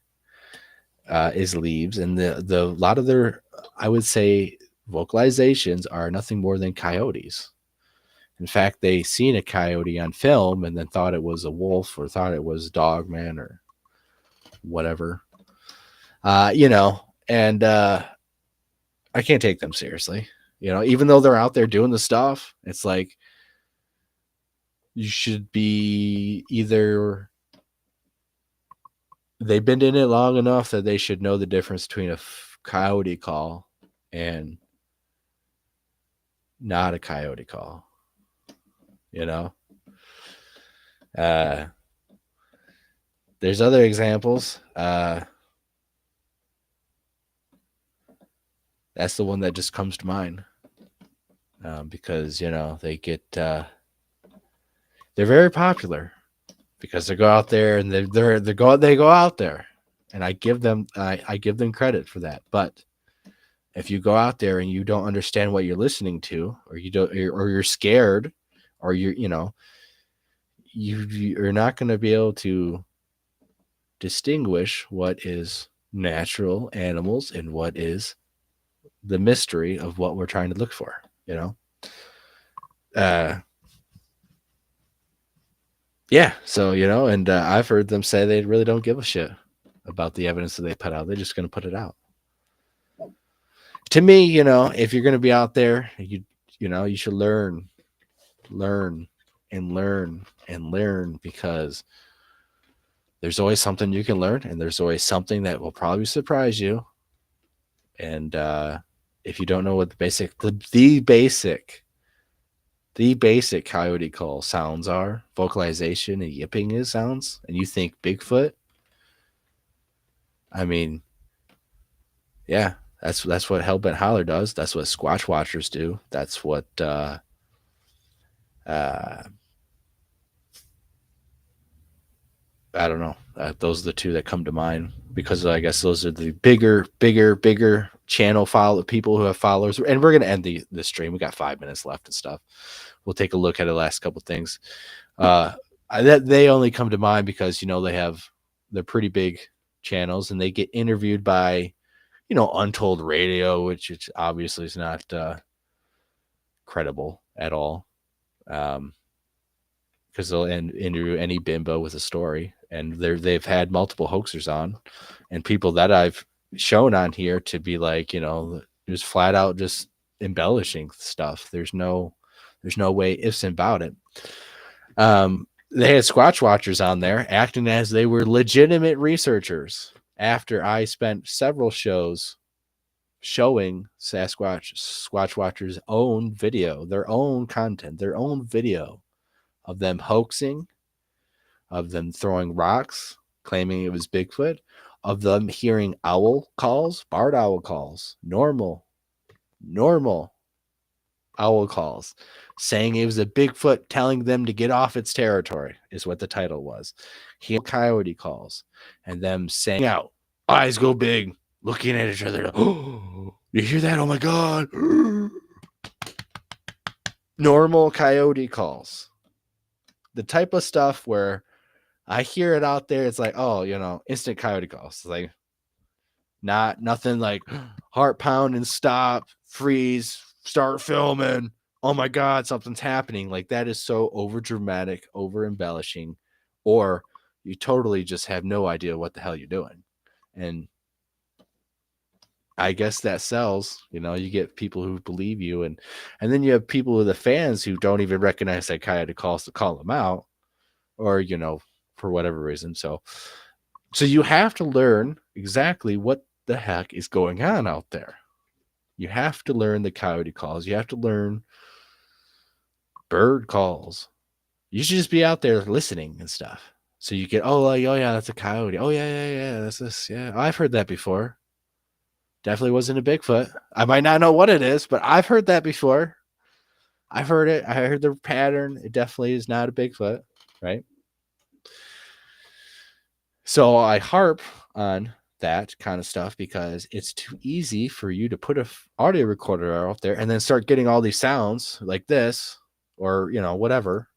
is leaves. And the lot of their, I would say, vocalizations are nothing more than coyotes. In fact, they seen a coyote on film and then thought it was a wolf or thought it was Dogman or whatever. And I can't take them seriously. Even though they're out there doing the stuff, it's like you should be either they've been in it long enough that they should know the difference between a coyote call and not a coyote call. There's other examples. That's the one that just comes to mind because they get they're very popular because they go out there and they go out there, and I give them credit for that. But if you go out there and you don't understand what you're listening to, or you don't, or you're scared, or you're not going to be able to distinguish what is natural animals and what is the mystery of what we're trying to look for. Yeah, so and I've heard them say they really don't give a shit about the evidence that they put out. They're just going to put it out. To me, if you're going to be out there, you should learn, and learn and learn, because there's always something you can learn, and there's always something that will probably surprise you. And if you don't know what the basic coyote call sounds are, vocalization and yipping is sounds, and you think Bigfoot, I mean, yeah, that's what Hellbent Holler does. That's what Squatch Watchers do. That's what uh, I don't know. Those are the two that come to mind, because I guess those are the bigger channel follow people who have followers. And we're gonna end the stream. We got 5 minutes left and stuff. We'll take a look at the last couple things. That they only come to mind because they're pretty big channels, and they get interviewed by Untold Radio, which obviously is not credible at all. Because they'll interview any bimbo with a story, and they've had multiple hoaxers on, and people that I've shown on here to be like, just flat out just embellishing stuff. There's no way ifs and about it. They had Squatch Watchers on there acting as they were legitimate researchers, after I spent several shows showing Squatch Watchers' own video, their own content, their own video of them hoaxing, of them throwing rocks, claiming it was Bigfoot, of them hearing owl calls, barred owl calls, normal owl calls, saying it was a Bigfoot telling them to get off its territory, is what the title was. Hearing coyote calls, and them saying out, eyes go big, looking at each other. Oh, you hear that? Oh my God. Normal coyote calls. The type of stuff where I hear it out there, it's like, oh, instant coyote calls. It's like nothing like heart pound and stop, freeze, start filming. Oh my God, something's happening. Like, that is so over dramatic, over embellishing, or you totally just have no idea what the hell you're doing. And I guess that sells. You get people who believe you, and then you have people who are the fans who don't even recognize that coyote calls to call them out, or for whatever reason. So you have to learn exactly what the heck is going on out there. You have to learn the coyote calls. You have to learn bird calls. You should just be out there listening and stuff. So you get, oh yeah, that's a coyote. Oh yeah, that's this. Yeah, I've heard that before. Definitely wasn't a Bigfoot. I might not know what it is, but I've heard that before. I've heard it. I heard the pattern. It definitely is not a Bigfoot, right? So I harp on that kind of stuff because it's too easy for you to put an audio recorder out there and then start getting all these sounds like this, or whatever.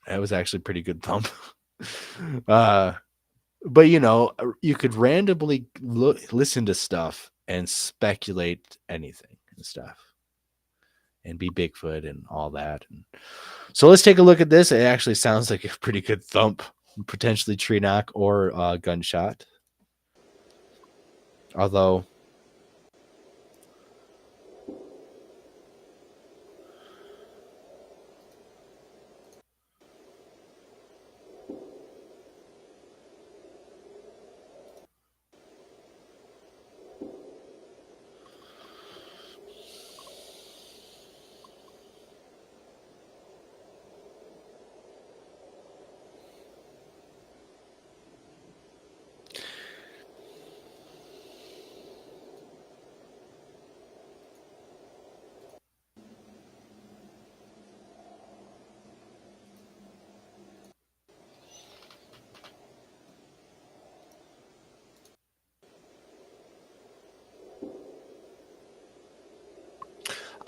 That was actually a pretty good thump. But you could randomly listen to stuff and speculate anything and stuff, and be Bigfoot and all that. And so let's take a look at this. It actually sounds like a pretty good thump, potentially tree knock or gunshot. Although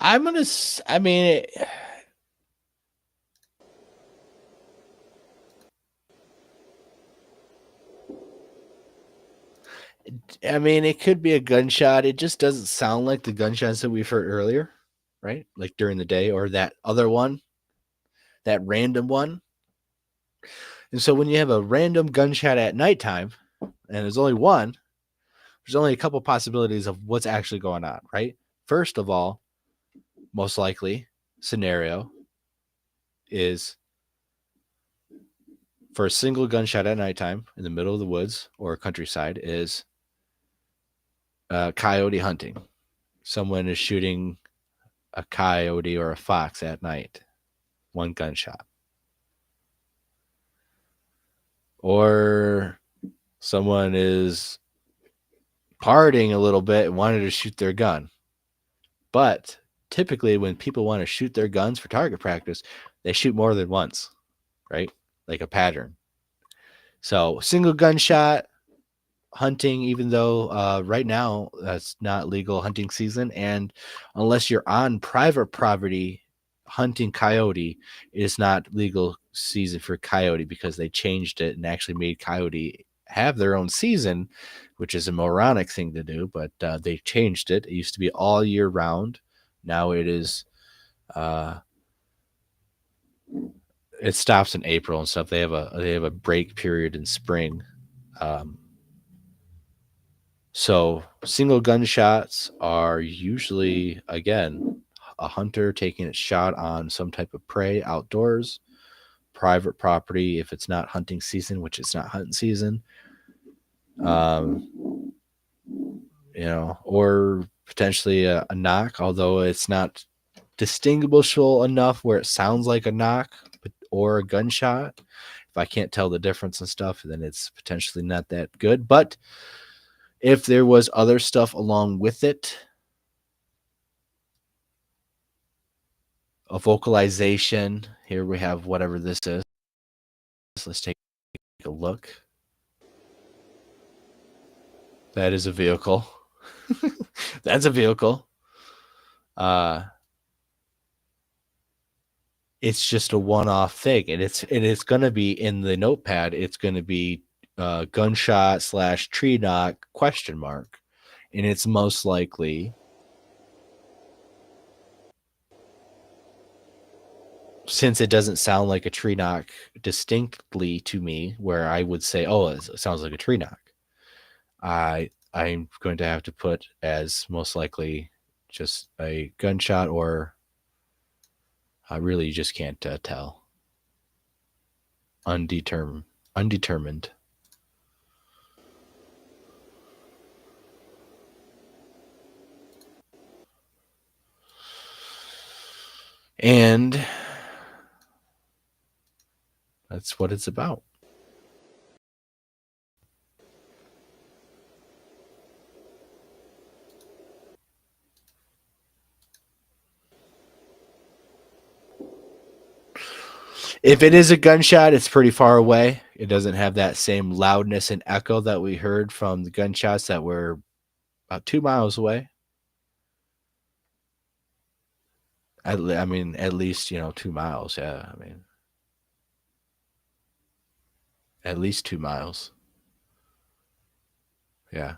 I'm gonna. I mean, it could be a gunshot. It just doesn't sound like the gunshots that we've heard earlier, right? Like during the day, or that other one, that random one. And so when you have a random gunshot at nighttime, and there's only one, there's only a couple possibilities of what's actually going on, right? First of all, most likely scenario is for a single gunshot at nighttime in the middle of the woods or countryside is coyote hunting. Someone is shooting a coyote or a fox at night, one gunshot. Or someone is partying a little bit and wanted to shoot their gun. But typically when people want to shoot their guns for target practice, they shoot more than once, right? Like a pattern. So single gunshot hunting, even though right now that's not legal hunting season. And unless you're on private property hunting coyote, it is not legal season for coyote because they changed it and actually made coyote have their own season, which is a moronic thing to do, but they changed it. It used to be all year round. Now it is it stops in April and stuff. They have a break period in spring. So single gunshots are usually, again, a hunter taking a shot on some type of prey outdoors, private property if it's not hunting season, which it's not hunting season. Or potentially a knock, although it's not distinguishable enough where it sounds like a knock or a gunshot. If I can't tell the difference and stuff, then it's potentially not that good. But if there was other stuff along with it, a vocalization, here we have whatever this is. Let's take a look. That is a vehicle. That's a vehicle. It's just a one-off thing, and it's going to be in the notepad. It's going to be gunshot / tree knock ? And it's most likely, since it doesn't sound like a tree knock distinctly to me, where I would say, oh, it sounds like a tree knock, I'm going to have to put as most likely just a gunshot, or I really just can't tell. Undetermined. And that's what it's about. If it is a gunshot, it's pretty far away. It doesn't have that same loudness and echo that we heard from the gunshots that were about 2 miles away. At least, 2 miles. Yeah, at least 2 miles. Yeah.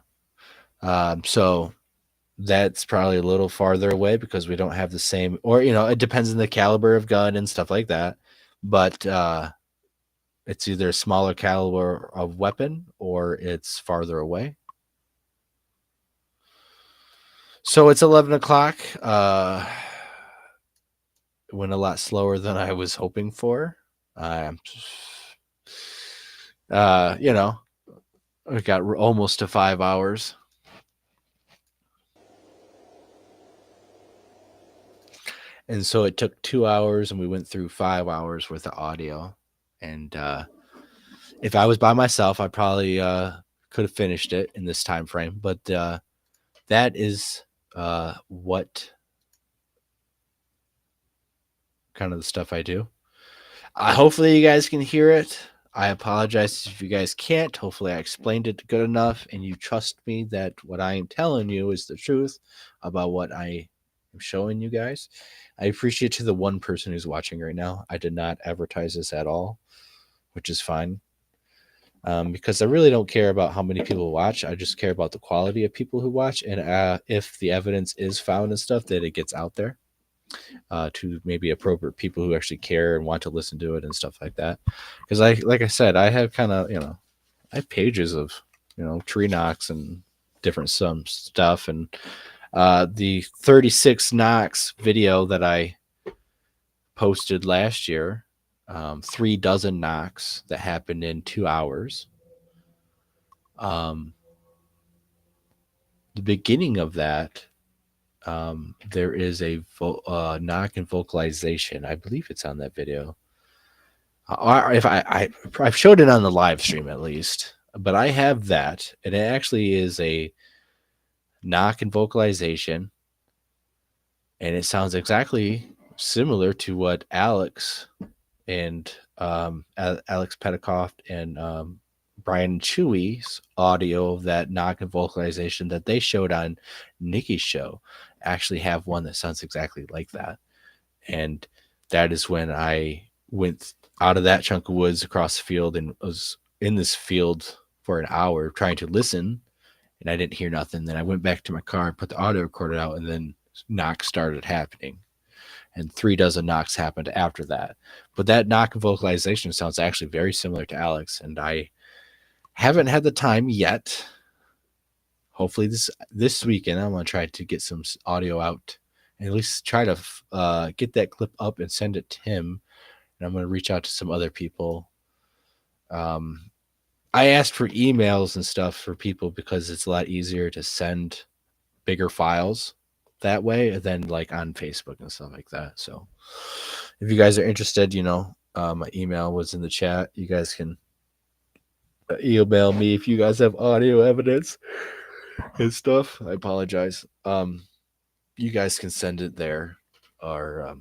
So that's probably a little farther away because we don't have the same, or, it depends on the caliber of gun and stuff like that. But it's either a smaller caliber of weapon or it's farther away. So it's 11 o'clock. Went a lot slower than I was hoping for. I got almost to 5 hours. And so it took 2 hours and we went through 5 hours worth of audio. And if I was by myself, I probably could have finished it in this time frame. But that is what kind of the stuff I do. Hopefully you guys can hear it. I apologize if you guys can't. Hopefully I explained it good enough and you trust me that what I am telling you is the truth about what I am showing you guys. I appreciate to the one person who's watching right now. I did not advertise this at all, which is fine. Because I really don't care about how many people watch. I just care about the quality of people who watch, and if the evidence is found and stuff, that it gets out there. to maybe appropriate people who actually care and want to listen to it and stuff like that. Because like I said, I have kind of, I have pages of, tree knocks and different some stuff. And the 36 knocks video that I posted last year, 3 dozen knocks that happened in 2 hours. The beginning of that, there is a knock and vocalization. I believe it's on that video. If I've showed it on the live stream at least, but I have that, and it actually is a knock and vocalization, and it sounds exactly similar to what Alex and Alex Petticoff and Brian Chewy's audio of that knock and vocalization that they showed on Nikki's show actually have one that sounds exactly like that. And that is when I went out of that chunk of woods across the field and was in this field for an hour trying to listen, and I didn't hear nothing. Then I went back to my car and put the audio recorder out, and then knocks started happening. And 3 dozen knocks happened after that. But that knock and vocalization sounds actually very similar to Alex, and I haven't had the time yet. Hopefully this weekend I'm going to try to get some audio out and at least try to get that clip up and send it to him. And I'm going to reach out to some other people. I asked for emails and stuff for people because it's a lot easier to send bigger files that way than like on Facebook and stuff like that. So if you guys are interested, my email was in the chat. You guys can email me if you guys have audio evidence and stuff. I apologize. You guys can send it there or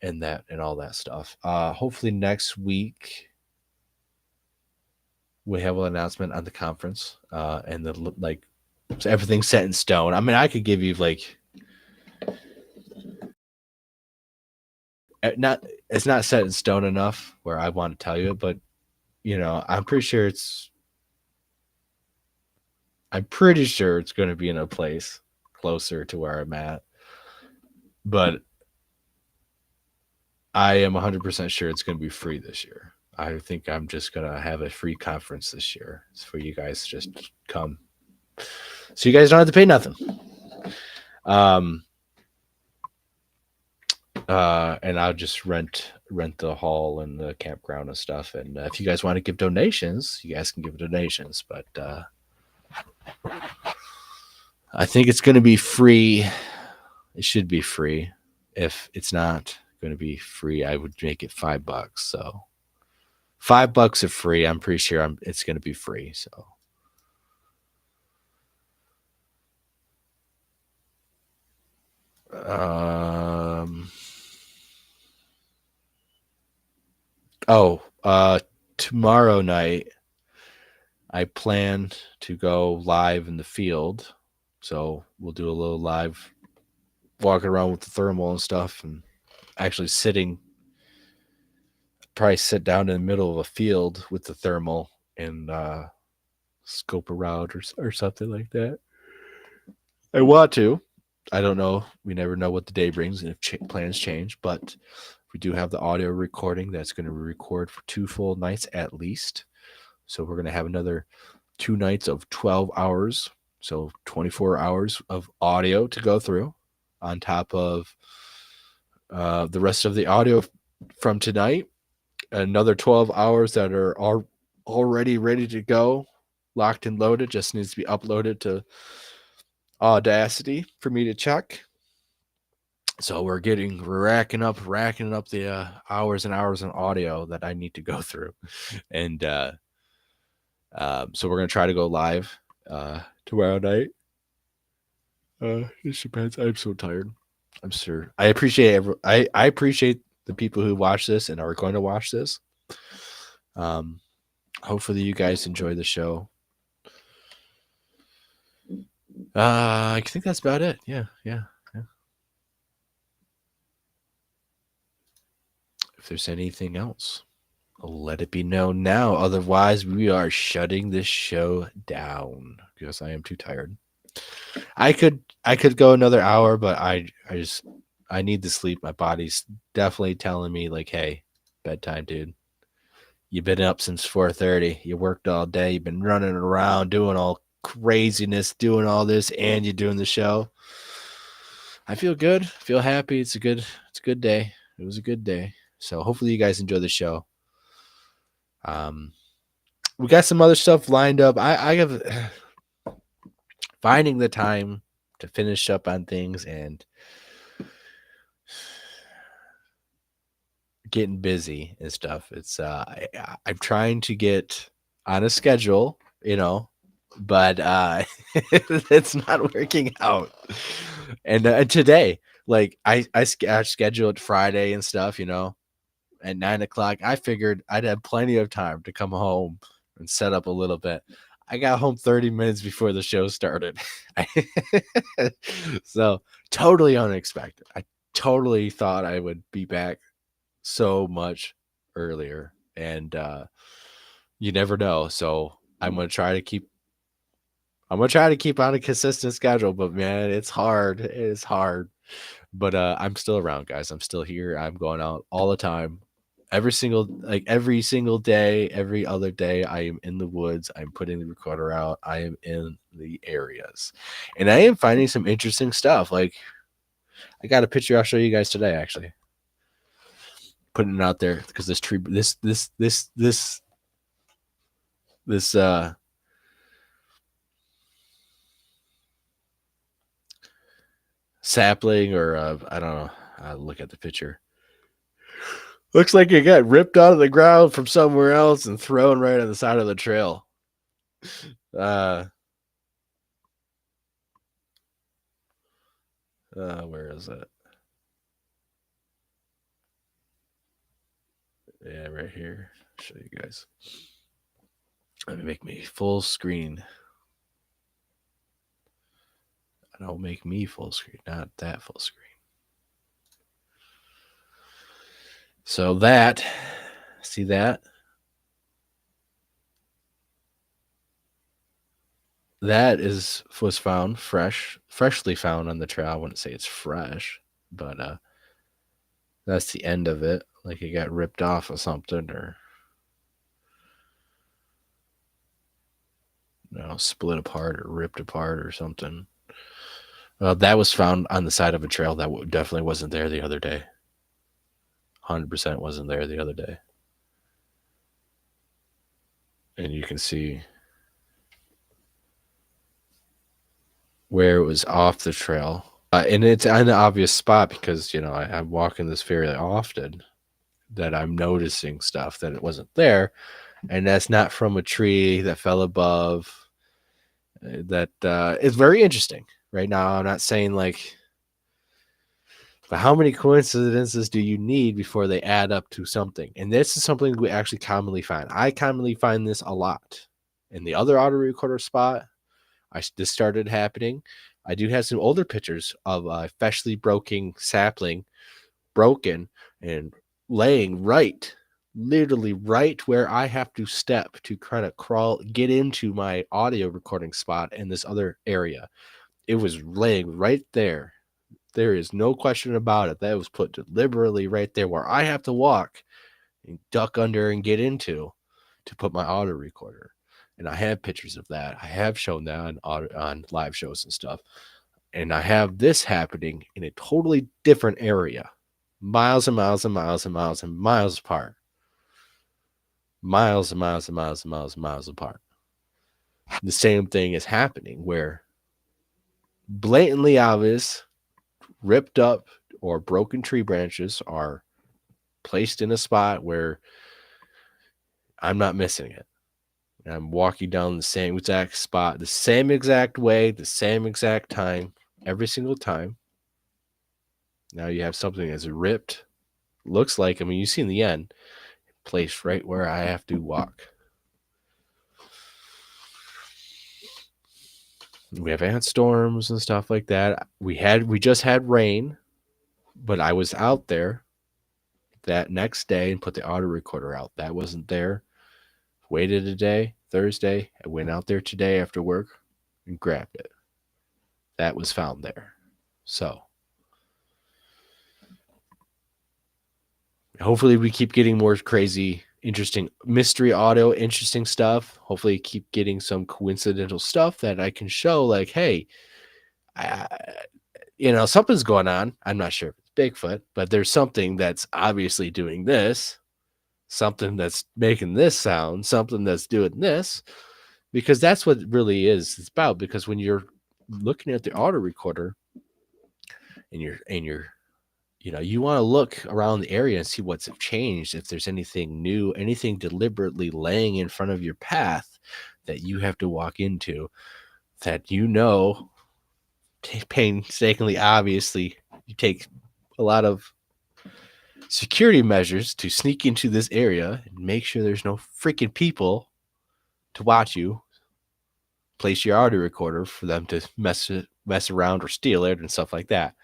and that and all that stuff. Hopefully next week we have an announcement on the conference and the so everything's set in stone. I mean, I could give you it's not set in stone enough where I want to tell you it, but I'm pretty sure it's going to be in a place closer to where I'm at. But I am 100% sure it's going to be free this year. I think I'm just going to have a free conference this year. It's for you guys to just come. So you guys don't have to pay nothing. And I'll just rent the hall and the campground and stuff. And if you guys want to give donations, you guys can give donations. But I think it's going to be free. It should be free. If it's not going to be free, I would make it $5. So $5 is free. I'm pretty sure it's going to be free. So. Tomorrow night I plan to go live in the field. So we'll do a little live walking around with the thermal and stuff, and actually probably sit down in the middle of a field with the thermal and scope around or something like that. I want to. I don't know. We never know what the day brings and if plans change, but we do have the audio recording that's going to record for 2 full nights at least. So we're going to have another 2 nights of 12 hours. So 24 hours of audio to go through on top of the rest of the audio from tonight. Another 12 hours that are already ready to go, locked and loaded, just needs to be uploaded to Audacity for me to check. So we're racking up the hours and hours of audio that I need to go through. And so we're going to try to go live tomorrow night. It depends. I'm so tired. I'm sure. I appreciate I appreciate the people who watch this and are going to watch this. Hopefully you guys enjoy the show. I think that's about it. Yeah. If there's anything else, let it be known now. Otherwise, we are shutting this show down because I am too tired. I could go another hour, but I I need to sleep. My body's definitely telling me like, hey, bedtime, dude. You've been up since 4:30. You worked all day. You've been running around doing all craziness, doing all this, and you're doing the show. I feel good. Feel happy. It's a good day. It was a good day. So hopefully you guys enjoy the show. We got some other stuff lined up. I have finding the time to finish up on things and getting busy and stuff. It's I'm trying to get on a schedule, but it's not working out. And today, like I scheduled Friday and stuff, at 9 o'clock. I figured I'd have plenty of time to come home and set up a little bit. I got home 30 minutes before the show started. So totally unexpected. I totally thought I would be back so much earlier, and you never know. So I'm gonna try to keep on a consistent schedule, but man, it's hard. It is hard. But I'm still around, guys. I'm still here. I'm going out all the time. Every single day, every other day, I am in the woods. I'm putting the recorder out. I am in the areas. And I am finding some interesting stuff. Like I got a picture I'll show you guys today, actually. Putting it out there because this tree this sapling, or I don't know. I'll look at the picture. Looks like it got ripped out of the ground from somewhere else and thrown right on the side of the trail. Where is it? Yeah, right here. I'll show you guys. Let me make me full screen. Don't make me full screen, not that full screen. So that, see that? That was found freshly found on the trail. I wouldn't say it's fresh, but that's the end of it. Like it got ripped off of something, or split apart or ripped apart or something. That was found on the side of a trail that definitely wasn't there the other day. 100% wasn't there the other day. And you can see where it was off the trail. And it's an obvious spot because, I'm walking this fairly often that I'm noticing stuff that it wasn't there. And that's not from a tree that fell above. That is very interesting. Right now, I'm not saying but how many coincidences do you need before they add up to something? And this is something we actually commonly find. I commonly find this a lot. In the other auto recorder spot, this started happening. I do have some older pictures of a freshly broken sapling, broken and laying literally right where I have to step to kind of get into my audio recording spot in this other area. It was laying right there. There is no question about it. That was put deliberately right there where I have to walk and duck under and get into to put my audio recorder. And I have pictures of that. I have shown that on live shows and stuff. And I have this happening in a totally different area, miles and miles and miles and miles and miles apart. Miles and miles and miles and miles and miles apart. The same thing is happening where blatantly obvious ripped up or broken tree branches are placed in a spot where I'm not missing it. And I'm walking down the same exact spot, the same exact way, the same exact time, every single time. Now you have something that's ripped. Looks like, you see in the end, placed right where I have to walk. We have ant storms and stuff like that. We just had rain, but I was out there that next day and put the auto recorder out. That wasn't there. Waited a day, Thursday. I went out there today after work and grabbed it. That was found there. So Hopefully we keep getting more crazy, interesting mystery audio, interesting stuff. Hopefully keep getting some coincidental stuff that I can show like, hey, I, something's going on. I'm not sure if it's Bigfoot, but there's something that's obviously doing this, something that's making this sound, something that's doing this, because that's what it really is. It's about, because when you're looking at the audio recorder and you're you want to look around the area and see what's changed, if there's anything new, anything deliberately laying in front of your path that you have to walk into, that painstakingly, obviously, you take a lot of security measures to sneak into this area and make sure there's no freaking people to watch you place your audio recorder for them to mess around or steal it and stuff like that.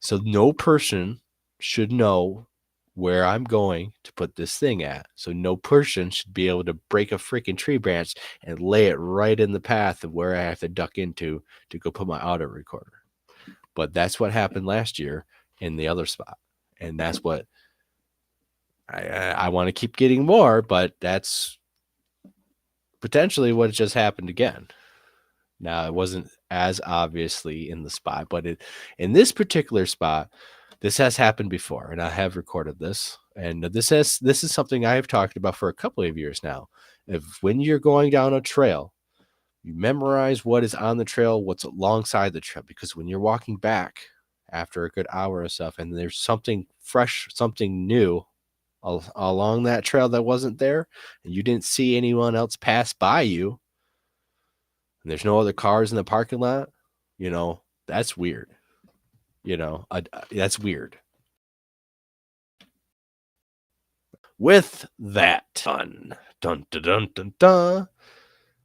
So no person should know where I'm going to put this thing at. So no person should be able to break a freaking tree branch and lay it right in the path of where I have to duck into to go put my audio recorder. But that's what happened last year in the other spot. And that's what I want to keep getting more, but that's potentially what just happened again. Now, it wasn't as obviously in the spot, but in this particular spot, this has happened before, and I have recorded this. And this is something I have talked about for a couple of years now. If when you're going down a trail, you memorize what is on the trail, what's alongside the trail, because when you're walking back after a good hour or stuff, and there's something fresh, something new along that trail that wasn't there, and you didn't see anyone else pass by you, and there's no other cars in the parking lot, that's weird. That's weird. With that, done, dun, dun, dun, dun, dun,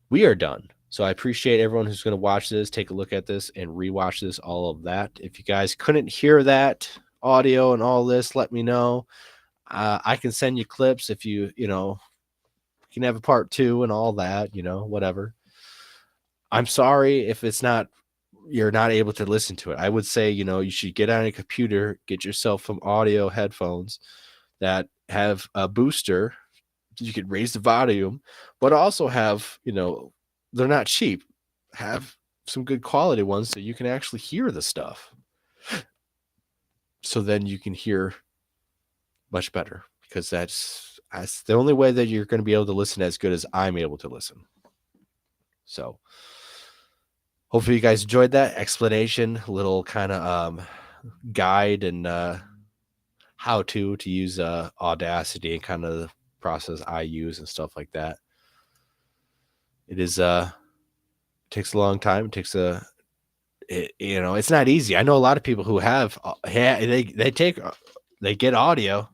we are done. So I appreciate everyone who's going to watch this, take a look at this, and rewatch this, all of that. If you guys couldn't hear that audio and all this, let me know. I can send you clips if you can have a part 2 and all that, whatever. I'm sorry if you're not able to listen to it. I would say, you should get on a computer, get yourself some audio headphones that have a booster. You could raise the volume, but also have, they're not cheap. Have some good quality ones so you can actually hear the stuff. So then you can hear much better, because that's the only way that you're going to be able to listen as good as I'm able to listen. So hopefully you guys enjoyed that explanation, little kind of guide and how to use Audacity and kind of the process I use and stuff like that. It is takes a long time. It takes it's not easy. I know a lot of people who have they get audio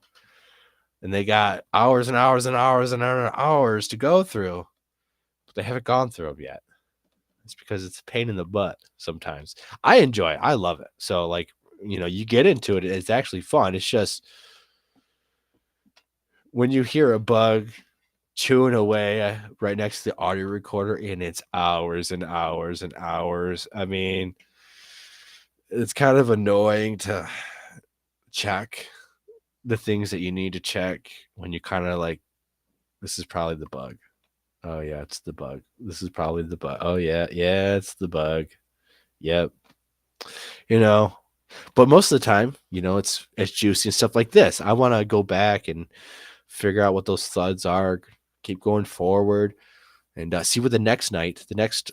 and they got hours and hours and hours and hours to go through, but they haven't gone through them yet. It's because it's a pain in the butt sometimes. I enjoy it. I love it. So like, you get into it, it's actually fun. It's just when you hear a bug chewing away right next to the audio recorder and it's hours and hours and hours. I mean, it's kind of annoying to check the things that you need to check when you kind of like, this is probably the bug. Oh yeah, it's the bug. This is probably the bug. Oh yeah, it's the bug. Yep. But most of the time, it's juicy and stuff like this. I want to go back and figure out what those thuds are, keep going forward, and see what the next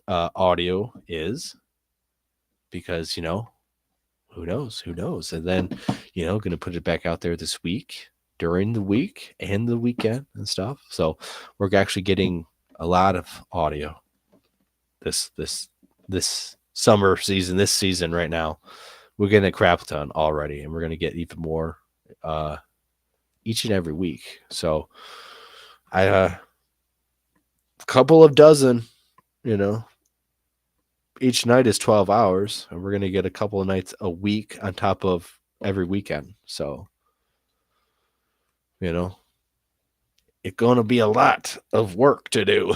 audio is, because who knows, and then gonna put it back out there this week, during the week and the weekend and stuff. So we're actually getting a lot of audio this summer season, this season right now. We're getting a crap ton already, and we're gonna get even more each and every week. So a couple of dozen, each night is 12 hours, and we're going to get a couple of nights a week on top of every weekend. So, it's going to be a lot of work to do,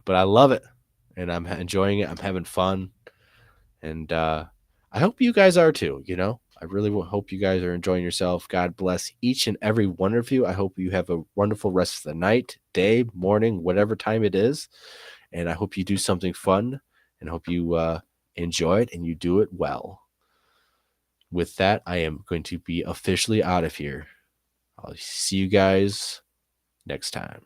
but I love it and I'm enjoying it. I'm having fun. And I hope you guys are too, I really hope you guys are enjoying yourself. God bless each and every one of you. I hope you have a wonderful rest of the night, day, morning, whatever time it is. And I hope you do something fun and hope you enjoy it and you do it well. With that, I am going to be officially out of here. I'll see you guys next time.